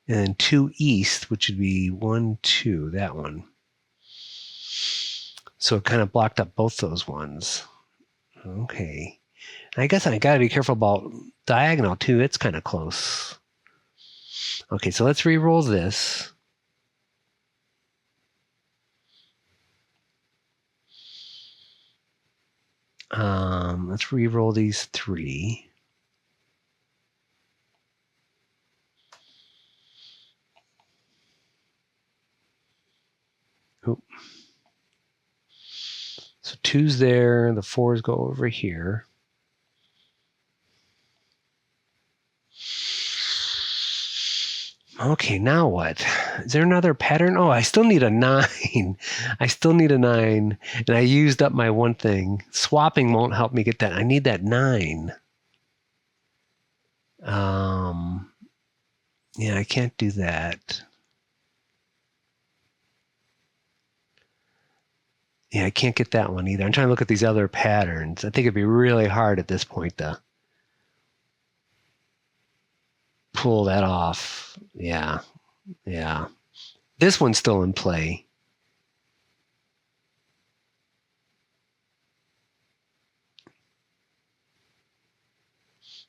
And then 2 east, which would be 1, 2, that one. So it kind of blocked up both those ones. Okay. I guess I got to be careful about diagonal too. It's kind of close. Okay, so let's re-roll this. Let's re-roll these 3. Oop. So 2's there, the 4's go over here. Okay, now what? Is there another pattern? Oh, I still need a 9. I still need a 9, and I used up my one thing. Swapping won't help me get that. I need that 9. Yeah, I can't do that. Yeah, I can't get that one either. I'm trying to look at these other patterns. I think it'd be really hard at this point to pull that off. Yeah. This one's still in play.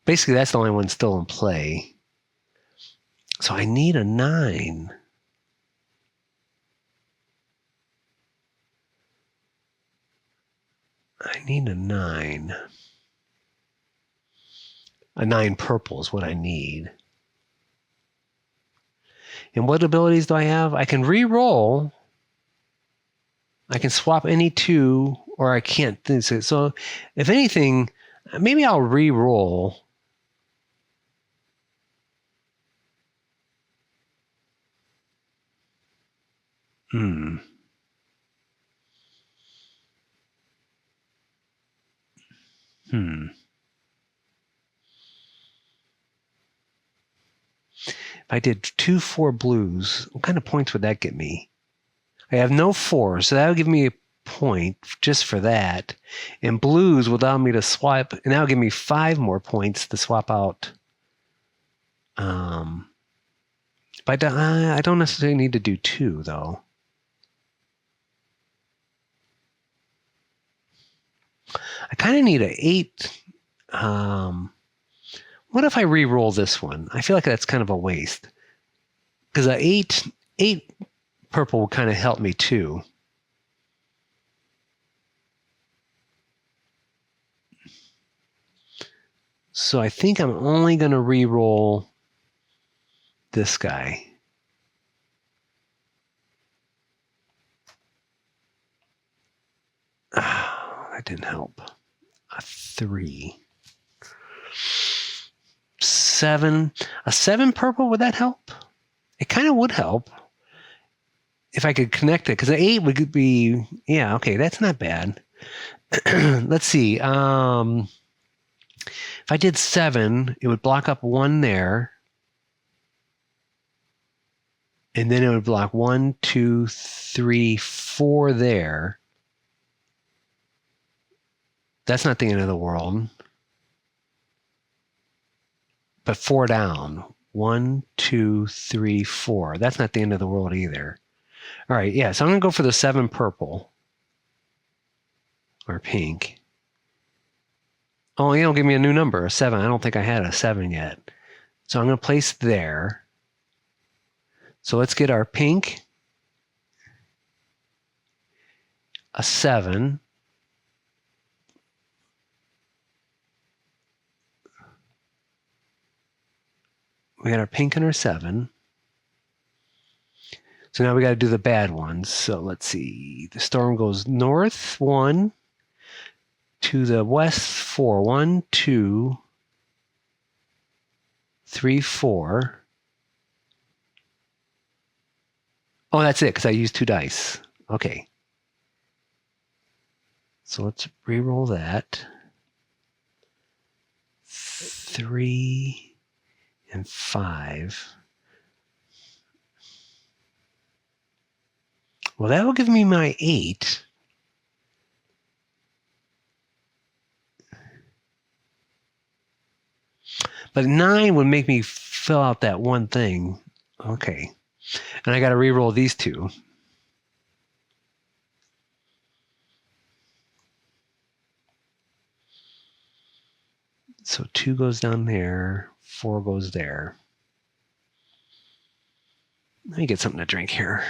Basically, that's the only one still in play. So I need a 9. I need a 9. A 9 purple is what I need. And what abilities do I have? I can re-roll. I can swap any two, or I can't. So if anything, maybe I'll re-roll. Hmm. Hmm. If I did 2 4 blues, what kind of points would that get me? I have no 4, so that would give me a point just for that. And blues would allow me to swap, and that would give me 5 more points to swap out. But I don't necessarily need to do 2, though. I kind of need an 8. What if I re-roll this one? I feel like that's kind of a waste. Because a 8 purple will kind of help me too. So I think I'm only going to re-roll this guy. Oh, that didn't help. A 3. 7. A 7 purple, would that help? It kind of would help if I could connect it, because an 8 would be, yeah, okay, that's not bad. Let's see. If I did 7, it would block up 1 there. And then it would block 1, 2, 3, 4 there. That's not the end of the world. But 4 down. 1, 2, 3, 4. That's not the end of the world either. All right, yeah, so I'm going to go for the 7 purple. Or pink. Oh, it'll give me a new number, a 7. I don't think I had a 7 yet. So I'm going to place there. So let's get our pink. A 7. We got our pink and our 7. So now we got to do the bad ones. So let's see. The storm goes north 1, to the west 4. 1, 2, 3, 4. Oh, that's it, because I used 2 dice. Okay. So let's re-roll that. 3 and 5. Well, that will give me my 8. But 9 would make me fill out that one thing. Okay. And I got to re-roll these 2. So 2 goes down there. 4 goes there. Let me get something to drink here.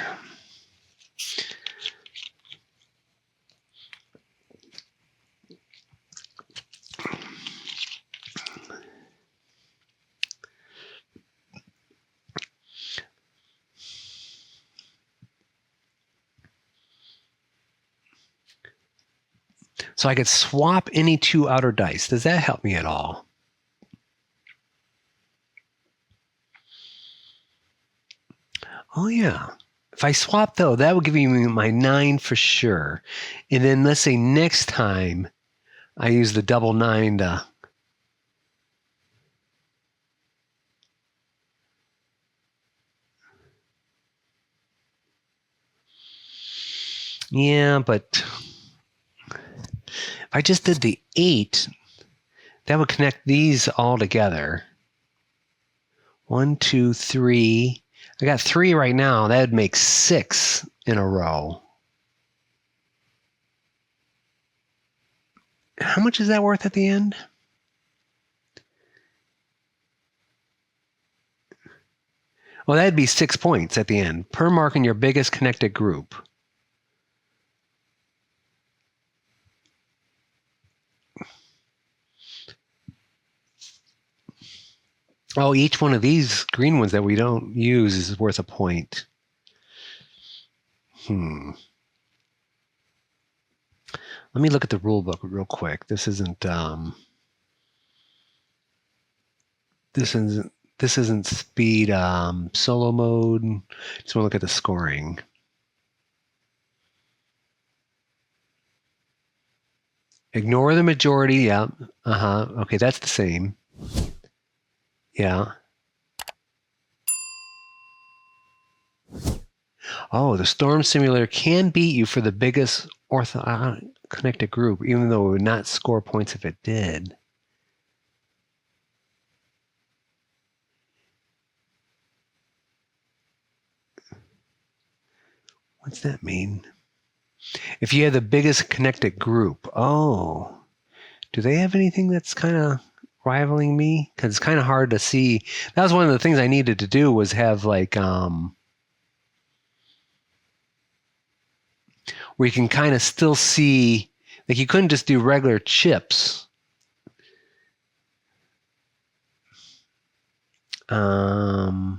So I could swap any 2 outer dice. Does that help me at all? Oh, yeah. If I swap, though, that would give me my 9 for sure. And then let's say next time I use the double 9 to... Yeah, but if I just did the 8, that would connect these all together. 1, 2, 3. I got 3 right now. That would make 6 in a row. How much is that worth at the end? Well, that'd be 6 points at the end, per mark in your biggest connected group. Oh, each one of these green ones that we don't use is worth a point. Let me look at the rule book real quick. This isn't speed solo mode. Just want to look at the scoring. Ignore the majority. Yeah. Okay, that's the same. Yeah. Oh, the storm simulator can beat you for the biggest connected group, even though it would not score points if it did. What's that mean? If you have the biggest connected group. Oh, do they have anything that's kind of rivaling me? Because it's kind of hard to see. That was one of the things I needed to do was have like where you can kind of still see, like you couldn't just do regular chips. I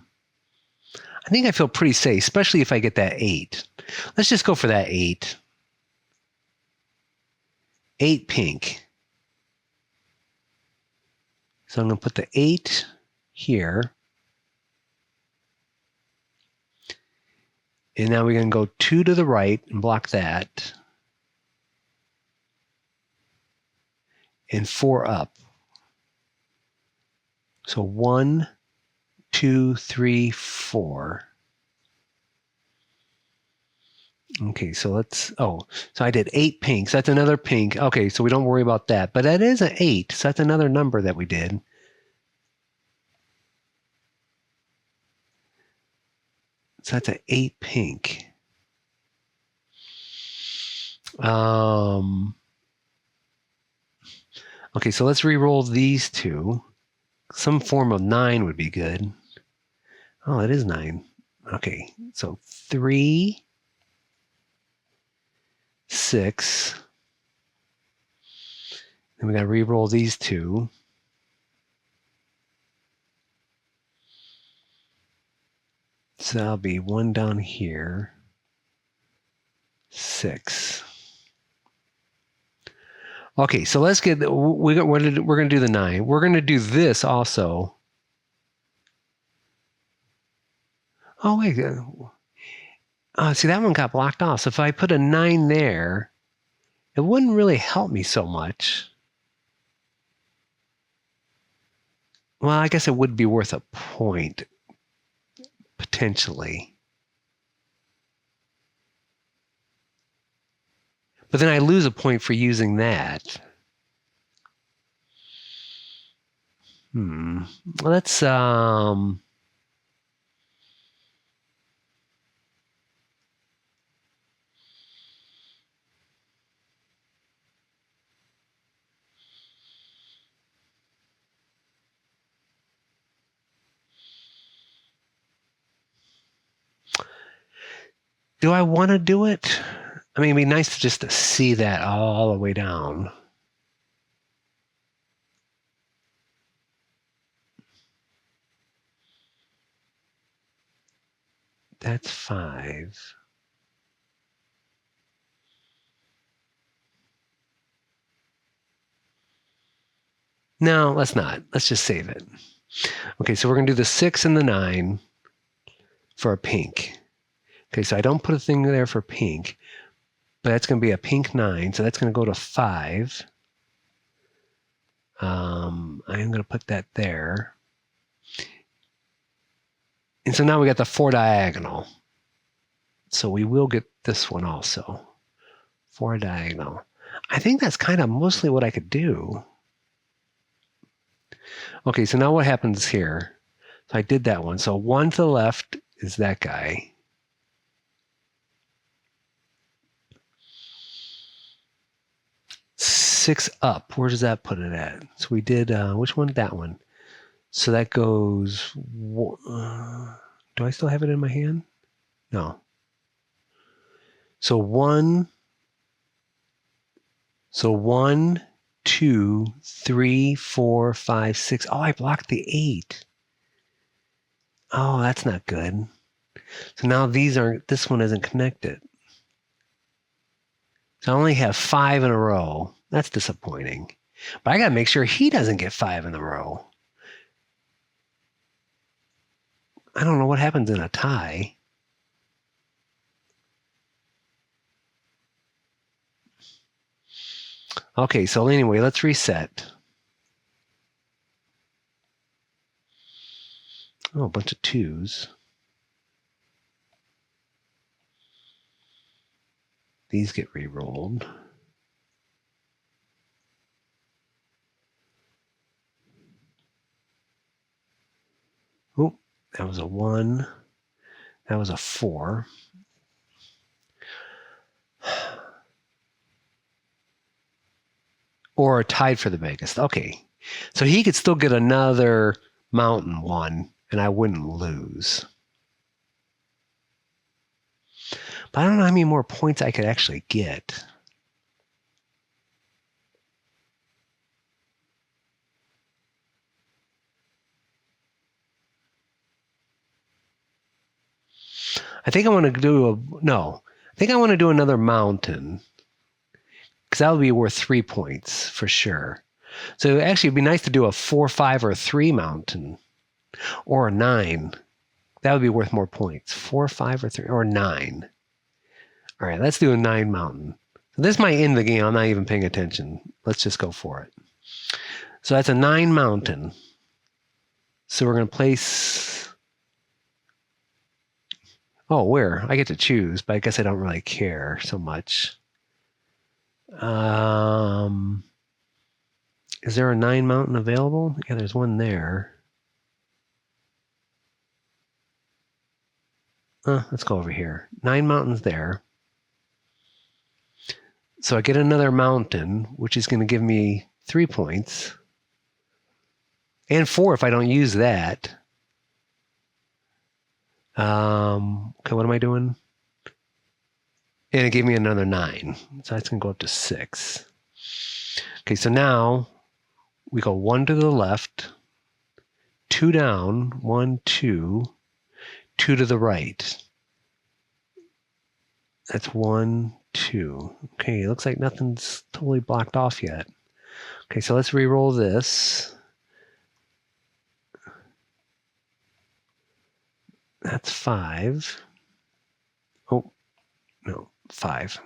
think I feel pretty safe, especially if I get that 8. Let's just go for that 8. 8 pink. So I'm going to put the 8 here. And now we're going to go 2 to the right and block that. And 4 up. So 1, 2, 3, 4. Okay, so so I did 8 pinks. That's another pink. Okay, so we don't worry about that. But that is an 8, so that's another number that we did. So that's an 8 pink. Okay, so let's re-roll these 2. Some form of 9 would be good. Oh, it is 9. Okay, so 3, 6. Then we got to re-roll these 2. So that'll be 1 down here. 6. Okay, so let's get, we're going to do the 9. We're going to do this also. Oh, wait. See, that one got blocked off. So if I put a 9 there, it wouldn't really help me so much. Well, I guess it would be worth a point, potentially. But then I lose a point for using that. Let's do I want to do it? I mean, it'd be nice to just to see that all the way down. That's 5. No, let's not. Let's just save it. Okay, so we're going to do the 6 and the 9 for a pink. Okay, so I don't put a thing there for pink, but that's going to be a pink 9, so that's going to go to 5. I'm going to put that there. And so now we got the 4 diagonal. So we will get this one also. 4 diagonal. I think that's kind of mostly what I could do. Okay, so now what happens here? So I did that one. So 1 to the left is that guy. Six up. Where does that put it at? So we did, which one? That one. So that goes, do I still have it in my hand? No. So 1, 2, 3, 4, 5, 6. Oh, I blocked the 8. Oh, that's not good. So now this one isn't connected. So I only have 5 in a row. That's disappointing. But I got to make sure he doesn't get 5 in a row. I don't know what happens in a tie. Okay, so anyway, let's reset. Oh, a bunch of 2s. These get re-rolled. Oh, that was a 1. That was a 4. Or tied for the biggest. Okay. So he could still get another mountain one, and I wouldn't lose. But I don't know how many more points I could actually get. I think I want to do I think I want to do another mountain, because that would be worth 3 points for sure. So actually, it'd be nice to do a 4, 5, or 3 mountain, or a 9. That would be worth more points. 4, 5, or 3, or 9. All right, let's do a 9 mountain. So this might end the game. I'm not even paying attention. Let's just go for it. So that's a 9 mountain. So we're going to place. Oh, where? I get to choose, but I guess I don't really care so much. Is there a 9 mountain available? Yeah, there's one there. Let's go over here. 9 mountains there. So I get another mountain, which is going to give me 3 points. And 4 if I don't use that. Okay, what am I doing? And it gave me another 9. So that's going to go up to 6. Okay, so now we go 1 to the left, 2 down, 1, 2, 2 to the right. That's 1, 2. Okay, it looks like nothing's totally blocked off yet. Okay, so let's re-roll this. That's 5. Oh, no, 5.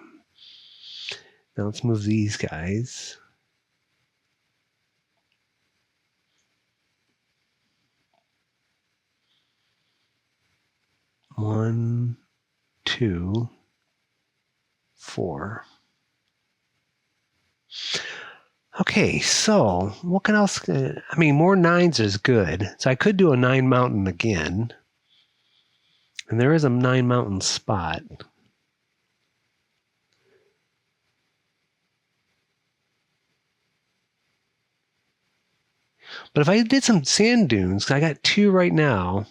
Now let's move these guys. One, 2, 4. Okay, so what can else? I mean, more 9s is good. So I could do a 9 mountain again. And there is a 9 mountain spot. But if I did some sand dunes, 'cause I got 2 right now.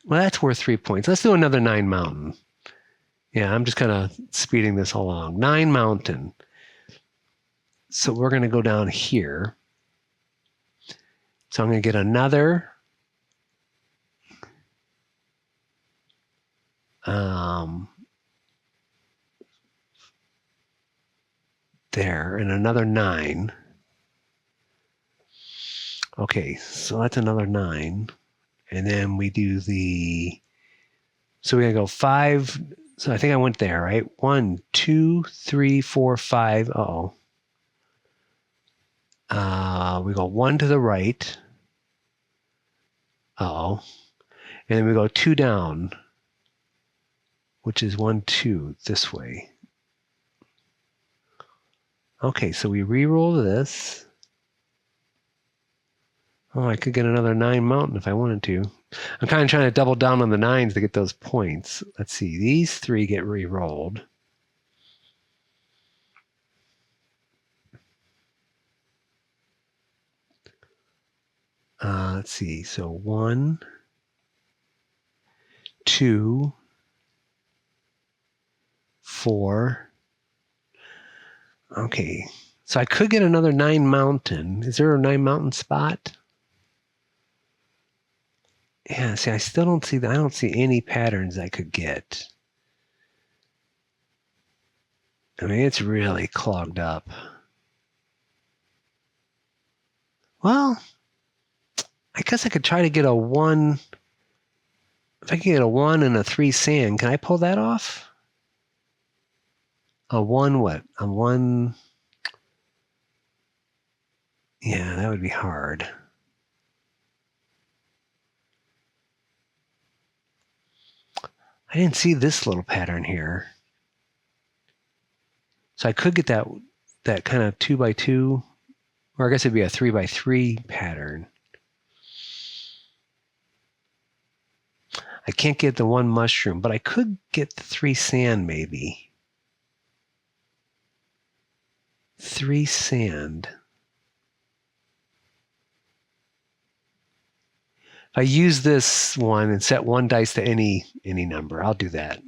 Well, that's worth 3 points. Let's do another 9 mountain. Yeah, I'm just kind of speeding this along. 9 mountain. So we're going to go down here. So I'm going to get another there and another 9. Okay, so that's another 9. And then we do so we're going to go 5. So I think I went there, right? 1, 2, 3, 4, 5. Uh-oh. We go 1 to the right. Uh-oh. And then we go 2 down, which is 1, 2 this way. Okay, so we re-roll this. Oh, I could get another 9 mountain if I wanted to. I'm kind of trying to double down on the 9s to get those points. Let's see. These 3 get re-rolled. Let's see. So 1, 2, 4. Okay. So I could get another 9 mountain. Is there a 9 mountain spot? Yeah, see, I still don't see I don't see any patterns I could get. I mean, it's really clogged up. Well, I guess I could try to get a 1. If I can get a 1 and a 3 sand, can I pull that off? A 1 what? A 1. Yeah, that would be hard. I didn't see this little pattern here. So I could get that kind of 2x2, or I guess it'd be a 3x3 pattern. I can't get the 1 mushroom, but I could get the 3 sand maybe. 3 sand. If I use this one and set 1 dice to any number, I'll do that.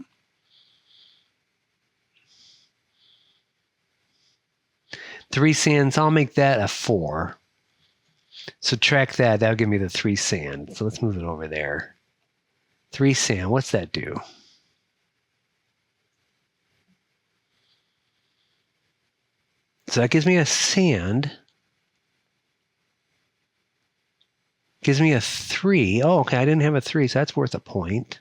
Three sands, I'll make that a 4. Subtract that, that'll give me the 3 sand. So let's move it over there. 3 sand, what's that do? So that gives me a sand. Gives me a 3. Oh, okay, I didn't have a 3, so that's worth a point.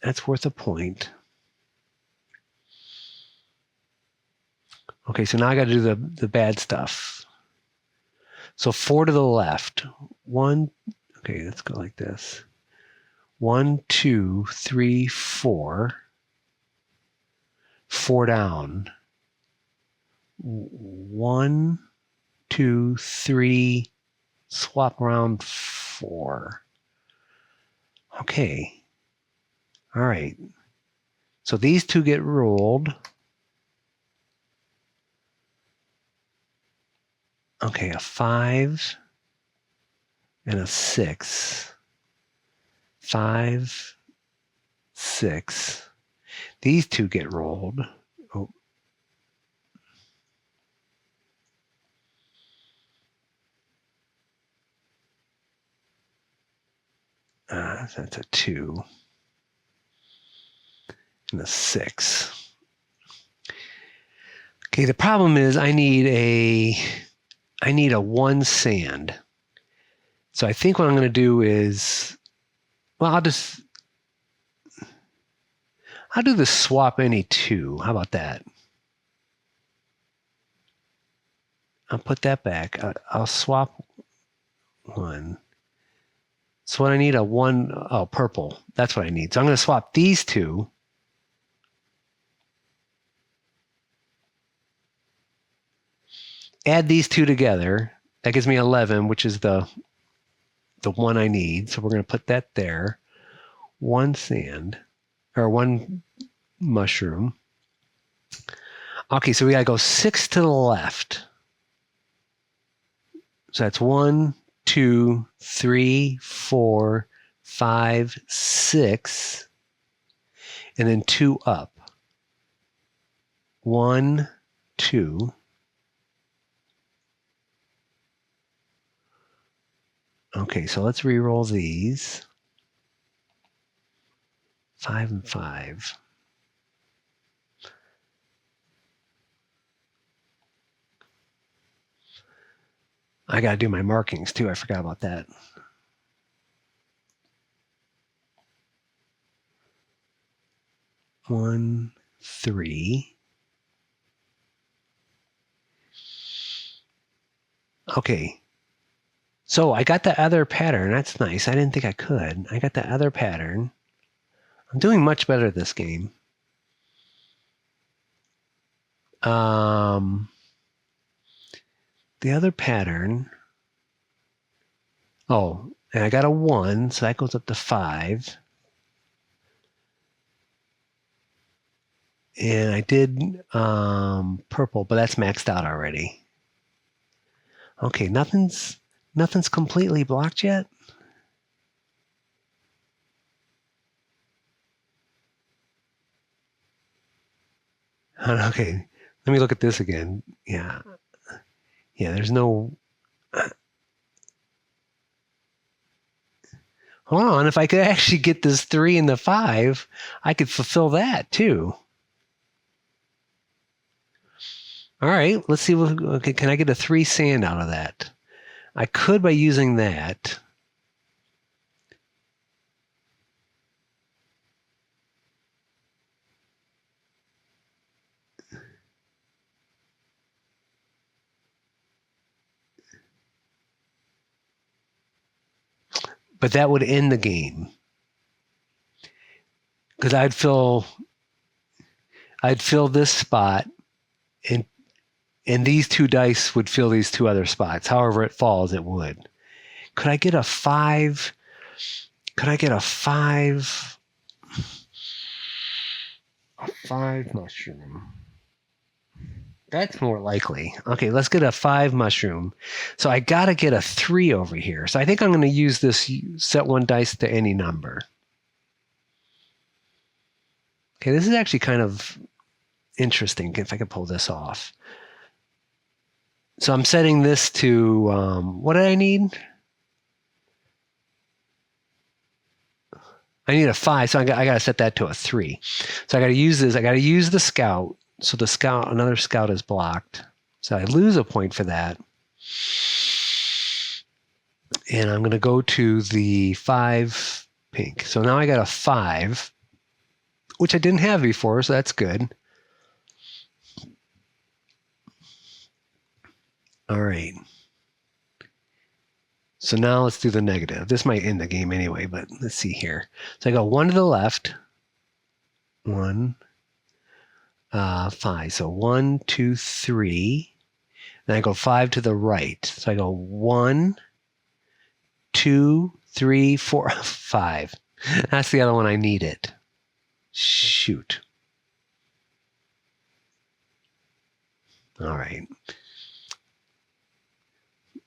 That's worth a point. Okay, so now I got to do the bad stuff. So 4 to the left. 1, okay, let's go like this. 1, 2, 3, 4. 4 down. 1, 2, 3, swap around 4. Okay. All right. So these 2 get rolled. Okay, a 5 and a 6. 5, 6. These 2 get rolled. Oh. That's a 2 and a 6. Okay, the problem is I need a 1 sand. So I think what I'm going to do is, well, I'll do the swap any 2. How about that? I'll put that back. I'll swap 1. So what I need, a 1, oh, purple. That's what I need. So I'm going to swap these 2. Add these 2 together. That gives me 11, which is the one I need. So we're going to put that there. 1 sand, or 1 mushroom. Okay, so we got to go 6 to the left. So that's 1, 2, 3, 4, 5, 6, and then 2 up. 1, 2. Okay, so let's re-roll these. 5 and 5. I got to do my markings too. I forgot about that. One, 3. Okay. So I got the other pattern. That's nice. I didn't think I could. I got the other pattern. I'm doing much better at this game. The other pattern. Oh, and I got a 1, so that goes up to 5. And I did purple, but that's maxed out already. Okay, nothing's completely blocked yet. Okay, let me look at this again. Yeah. Yeah, there's no... Hold on, if I could actually get this 3 and the 5, I could fulfill that too. All right, let's see. Okay, can I get a 3 sand out of that? I could by using that. But that would end the game. Because I'd fill this spot, and these 2 dice would fill these 2 other spots. However it falls, it would. Could I get a 5? Could I get a 5? A 5 mushroom. That's more likely. Okay, let's get a 5 mushroom. So I got to get a 3 over here. So I think I'm going to use this set 1 dice to any number. Okay, this is actually kind of interesting if I could pull this off. So I'm setting this to, what did I need? I need a 5, so I got to set that to a 3. So I got to use this. I got to use the scout. So the scout, another scout is blocked. So I lose a point for that. And I'm going to go to the 5 pink. So now I got a 5, which I didn't have before, so that's good. All right. So now let's do the negative. This might end the game anyway, but let's see here. So I go 1 to the left. 1, 5. So 1, 2, 3. Then I go 5 to the right. So I go 1, 2, 3, 4, 5. That's the other one I needed. Shoot. All right.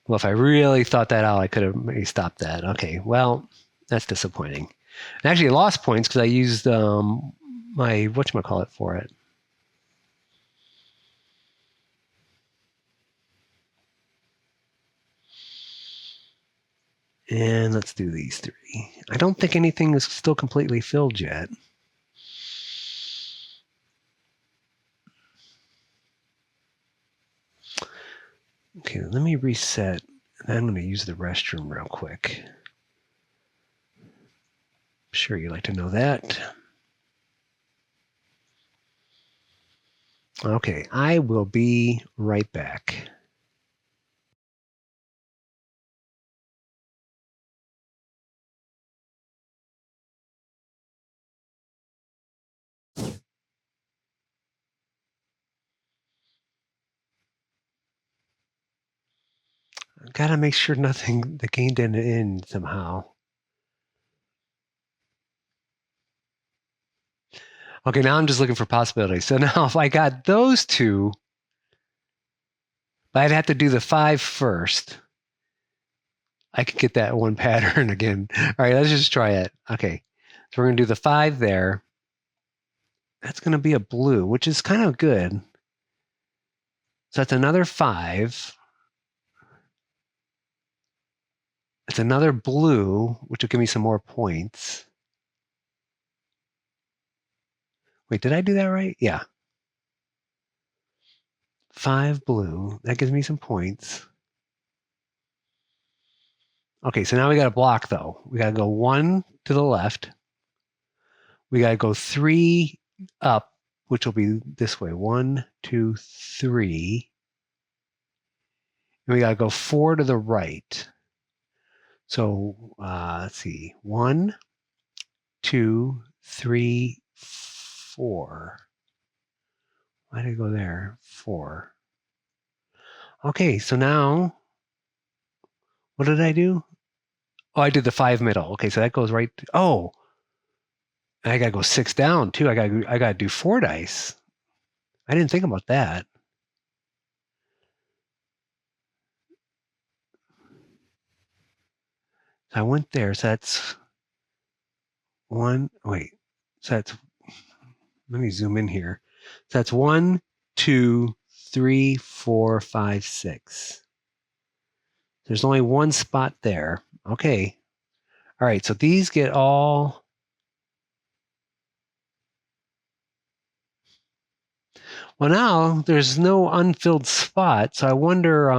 Well, if I really thought that out, I could have maybe stopped that. Okay, well, that's disappointing. And actually, I lost points because I used my whatchamacallit for it. And let's do these 3. I don't think anything is still completely filled yet. Okay, let me reset. And I'm going to use the restroom real quick. I'm sure you'd like to know that. Okay, I will be right back. I've got to make sure the game didn't end somehow. Okay, now I'm just looking for possibilities. So now if I got those 2, I'd have to do the 5 first. I could get that 1 pattern again. All right, let's just try it. Okay, so we're going to do the 5 there. That's going to be a blue, which is kind of good. So that's another 5. It's another blue, which will give me some more points. Wait, did I do that right? Yeah. 5 blue. That gives me some points. Okay, so now we got to block, though. We got to go 1 to the left. We got to go 3 up, which will be this way. 1, 2, 3. And we got to go 4 to the right. So let's see. 1, 2, 3, 4. Why did I go there? 4. Okay, so now, what did I do? Oh, I did the 5 middle. Okay, so that goes right. Oh, I gotta go 6 down too. I gotta do 4 dice. I didn't think about that. So I went there. So that's 1. Wait. So that's. Let me zoom in here. So that's 1, 2, 3, 4, 5, 6. There's only one spot there. Okay. All right, so these get all... Well, now there's no unfilled spot, so I wonder...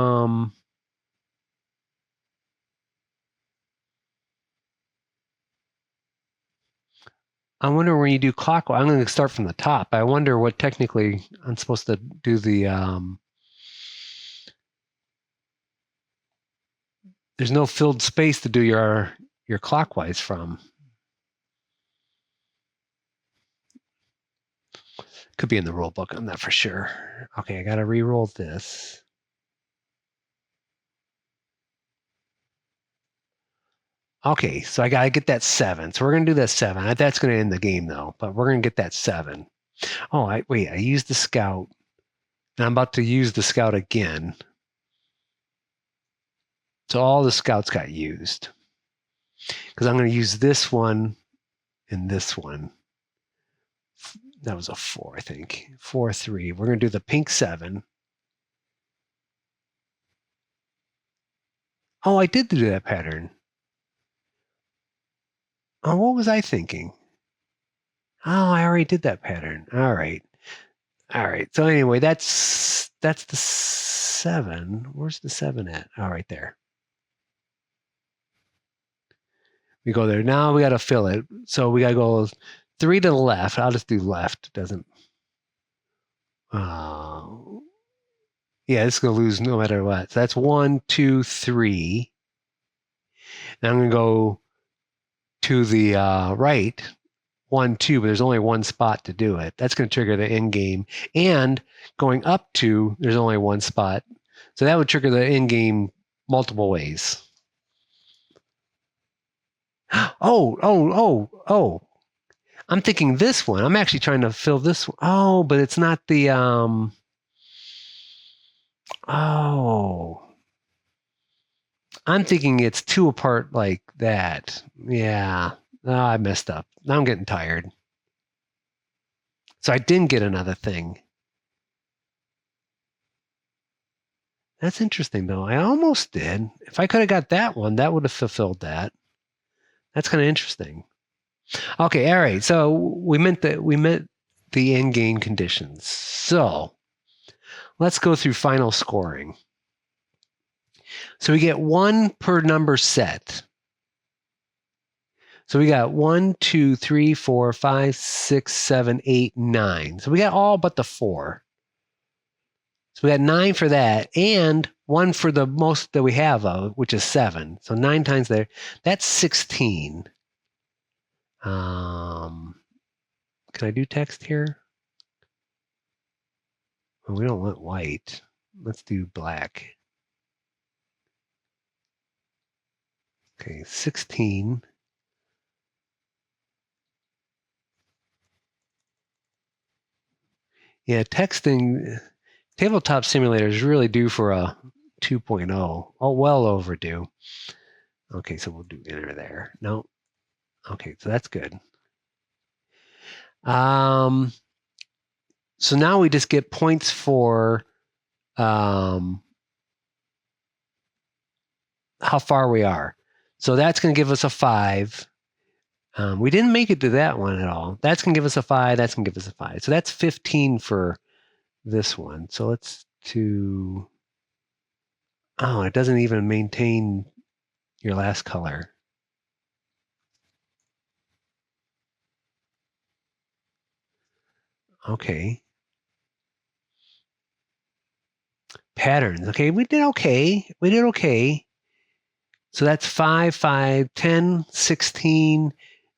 I wonder when you do clockwise, I'm going to start from the top. I wonder what technically I'm supposed to do the... there's no filled space to do your clockwise from. Could be in the rule book. I'm not for sure. Okay, I got to re-roll this. Okay, so I got to get that 7. So we're going to do that 7. That's going to end the game, though. But we're going to get that 7. Oh, I used the scout. And I'm about to use the scout again. So all the scouts got used. Because I'm going to use this one and this one. That was a 4, I think. 4, 3. We're going to do the pink 7. Oh, I did do that pattern. Oh, what was I thinking? Oh, I already did that pattern. All right. All right. So anyway, that's the 7. Where's the 7 at? Oh, right there. We go there. Now we got to fill it. So we got to go 3 to the left. I'll just do left. Doesn't... yeah, it's going to lose no matter what. So that's 1, 2, 3. Now I'm going to go to the right. 1, 2, but there's only one spot to do it. That's going to trigger the end game. And going up 2, there's only one spot. So that would trigger the end game multiple ways. Oh. I'm thinking this one. I'm actually trying to fill this one. Oh, but it's not the... Oh. I'm thinking it's 2 apart like that. Yeah. Oh, I messed up. Now I'm getting tired. So I didn't get another thing. That's interesting, though. I almost did. If I could have got that one, that would have fulfilled that. That's kind of interesting. Okay, all right. So we met the end game conditions. So let's go through final scoring. So we get 1 per number set. So we got 1, 2, 3, 4, 5, 6, 7, 8, 9. So we got all but the 4. So we got 9 for that, and 1 for the most that we have of, which is 7. So 9 times there. That's 16. Can I do text here? Well, we don't want white. Let's do black. Okay, 16. Yeah, texting, tabletop simulator is really due for a 2.0. Oh, well overdue. Okay, so we'll do enter there. No. Okay, so that's good. So now we just get points for how far we are. So that's going to give us a 5. We didn't make it to that one at all. That's going to give us a 5. That's going to give us a 5. So that's 15 for this one. So let's do... Oh, it doesn't even maintain your last color. Okay. Patterns. Okay, we did okay. We did okay. So that's 5, 5, 10, 16,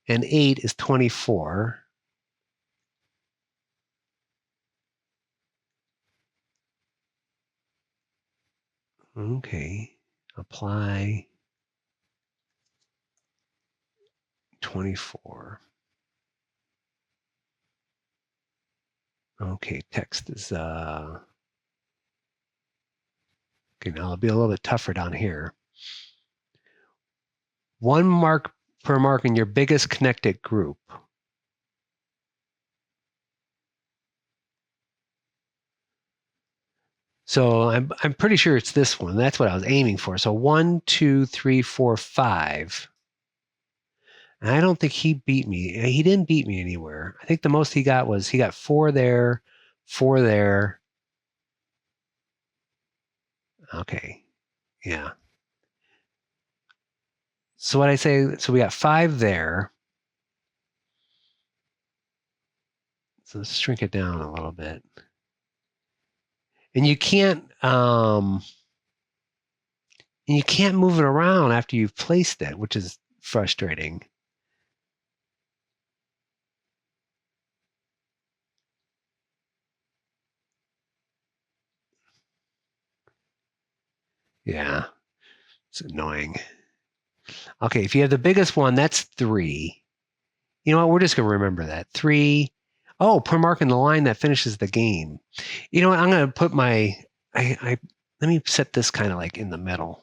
and 8 is 24. Okay. Apply 24. Okay, text is okay, now it'll be a little bit tougher down here. 1 mark per mark in your biggest connected group. So I'm pretty sure it's this one. That's what I was aiming for. So 1, 2, 3, 4, 5. And I don't think he beat me. He didn't beat me anywhere. I think the most he got was he got 4 there, 4 there. Okay. Yeah. So what I say, so we got 5 there. So let's shrink it down a little bit. And you can't move it around after you've placed it, which is frustrating. Yeah. It's annoying. Okay, if you have the biggest one, that's 3. You know what? We're just going to remember that. 3. Oh, per mark in the line that finishes the game. You know what? I'm going to put my, let me set this kind of like in the middle.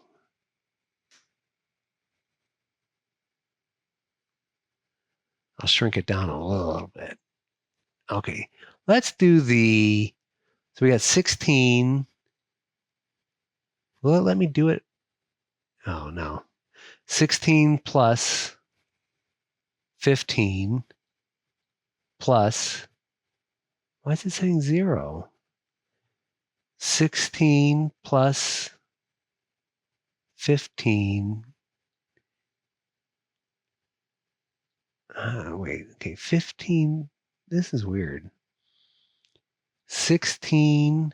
I'll shrink it down a little bit. Okay, let's do so we got 16. Will it let me do it? Oh, no. 16 plus 15 plus, why is it saying 0? 16 plus 15. Wait, okay, 15. This is weird. 16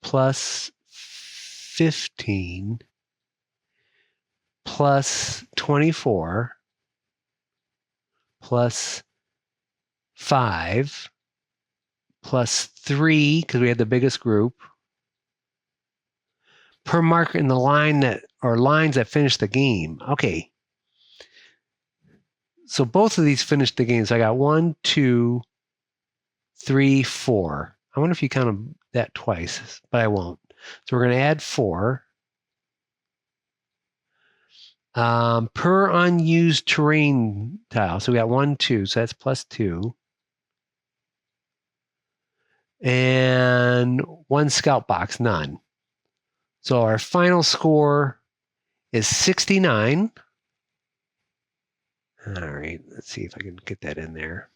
plus 15 plus 24 plus 5 plus 3, because we had the biggest group, per mark in the line that, or lines that finish the game. Okay. So both of these finished the game. So I got 1, 2, 3, 4. I wonder if you count that twice, but I won't. So we're going to add 4. Per unused terrain tile. So we got 1, 2. So that's plus 2. And 1 scout box, none. So our final score is 69. All right, let's see if I can get that in there.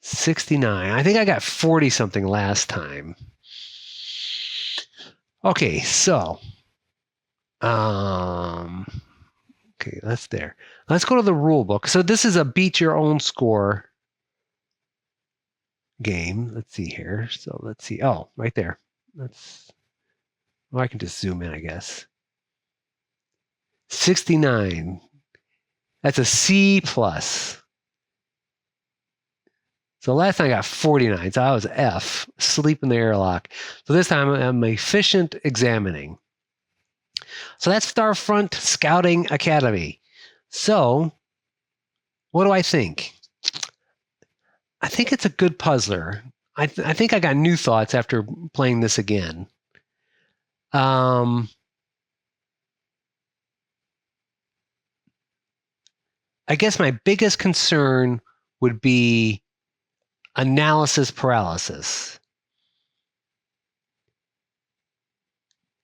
$69. I think I got 40 something last time. Okay, so okay, that's there. Let's go to the rule book. So this is a beat your own score game. Let's see here. So let's see. Oh, right there. Well, I can just zoom in, I guess. 69. That's a C plus. So last time I got 49, so I was F, sleep in the airlock. So this time I'm efficient examining. So that's Starfront Scouting Academy. So what do I think? I think it's a good puzzler. I think I got new thoughts after playing this again. I guess my biggest concern would be analysis paralysis.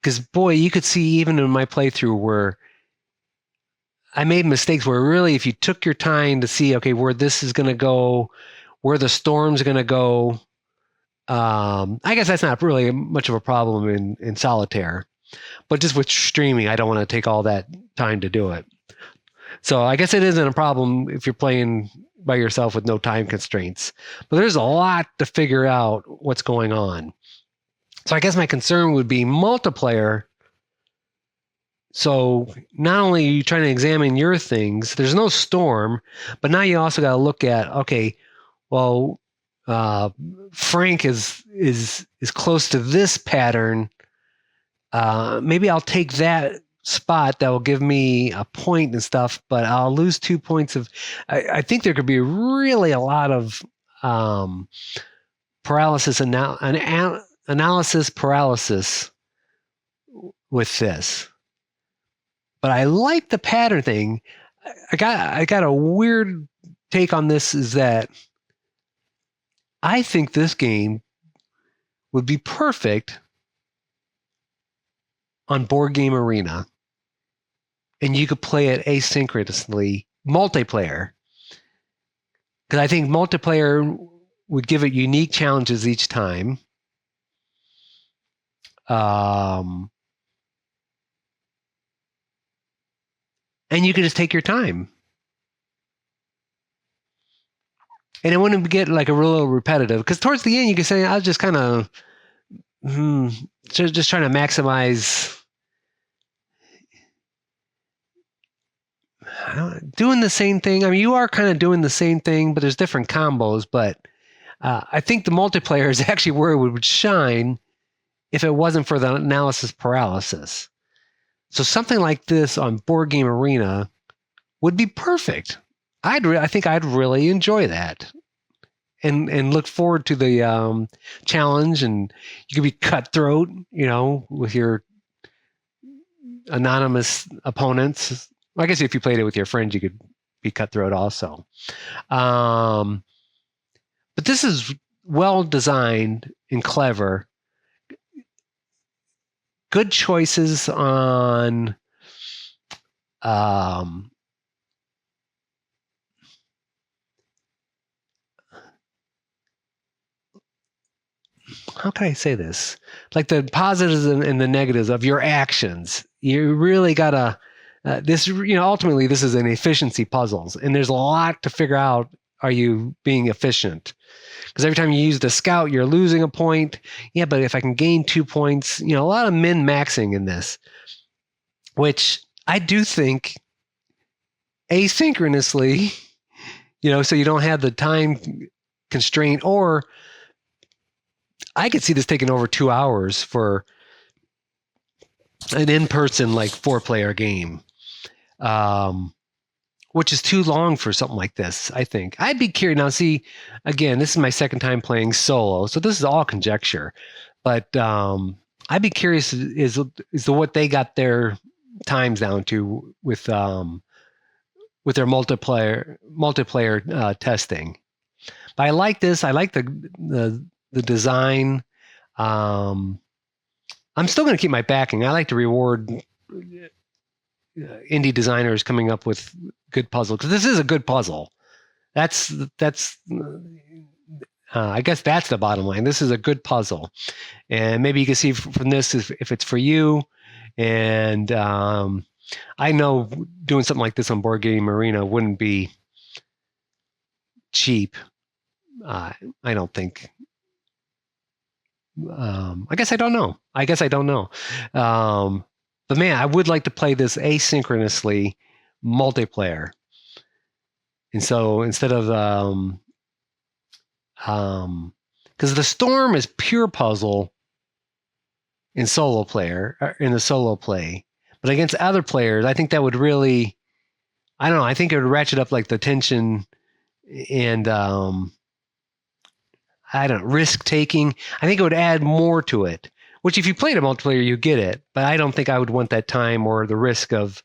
Because, boy, you could see even in my playthrough where I made mistakes where really if you took your time to see, okay, where this is going to go, where the storm's going to go, I guess that's not really much of a problem in solitaire. But just with streaming, I don't want to take all that time to do it. So I guess it isn't a problem if you're playing by yourself with no time constraints. But there's a lot to figure out what's going on. So I guess my concern would be multiplayer. So not only are you trying to examine your things, there's no storm, but now you also got to look at, okay, well, Frank is close to this pattern. Maybe I'll take that spot that will give me a point and stuff, but I'll lose 2 points of. I think there could be really a lot of analysis paralysis with this. But I like the pattern thing. I got a weird take on this, is that I think this game would be perfect on Board Game Arena, and you could play it asynchronously, multiplayer. Because I think multiplayer would give it unique challenges each time. And you could just take your time. And it wouldn't get like a real repetitive. Because towards the end, you could say, I was just kind of just trying to maximize doing the same thing. I mean, you are kind of doing the same thing, but there's different combos. But I think the multiplayer is actually where it would shine if it wasn't for the analysis paralysis. So something like this on Board Game Arena would be perfect. I think I'd really enjoy that, and look forward to the challenge. And you could be cutthroat, with your anonymous opponents. Well, I guess if you played it with your friends, you could be cutthroat also. But this is well designed and clever. Good choices on how can I say this? Like the positives and the negatives of your actions. You really gotta. This, ultimately, this is an efficiency puzzles, and there's a lot to figure out. Are you being efficient? Because every time you use the scout, you're losing a point. Yeah, but if I can gain 2 points, a lot of min-maxing in this, which I do think asynchronously, so you don't have the time constraint. Or I could see this taking over 2 hours for an in-person, like 4-player game, which is too long for something like this, I think. I'd be curious. Now, see, again, this is my second time playing solo, so this is all conjecture. But I'd be curious is to what they got their times down to with their multiplayer testing. But I like this. I like the design. I'm still going to keep my backing. I like to reward indie designers coming up with good puzzle, because this is a good puzzle. That's I guess that's the bottom line. This is a good puzzle, and maybe you can see from this if it's for you. And I know doing something like this on Board Game Arena wouldn't be cheap. I don't think. I guess I don't know. But man, I would like to play this asynchronously multiplayer. And so instead of because the Storm is pure puzzle in the solo play, but against other players, I think that would really, I don't know. I think it would ratchet up like the tension and risk taking. I think it would add more to it. Which, if you played a multiplayer, you get it. But I don't think I would want that time or the risk of.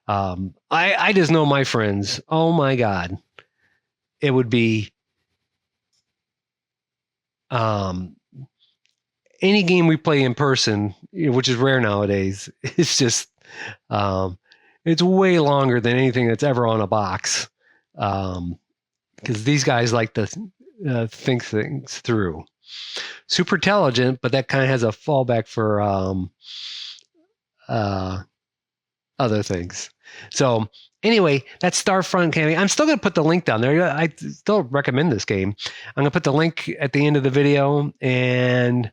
I just know my friends. Oh my God, it would be. Any game we play in person, which is rare nowadays, it's just it's way longer than anything that's ever on a box. Because these guys like to think things through. Super intelligent, but that kind of has a fallback for other things. So anyway, that's Starfront Academy. I'm still going to put the link down there. I still recommend this game. I'm going to put the link at the end of the video. And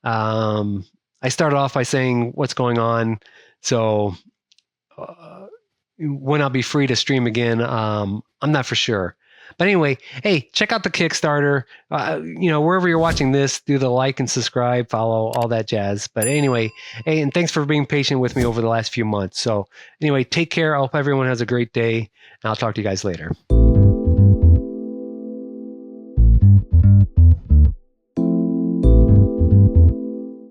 I started off by saying what's going on. So when I'll be free to stream again, I'm not for sure. But anyway, hey, check out the Kickstarter. Wherever you're watching this, do the like and subscribe, follow, all that jazz. But anyway, hey, and thanks for being patient with me over the last few months. So anyway, take care. I hope everyone has a great day, and I'll talk to you guys later.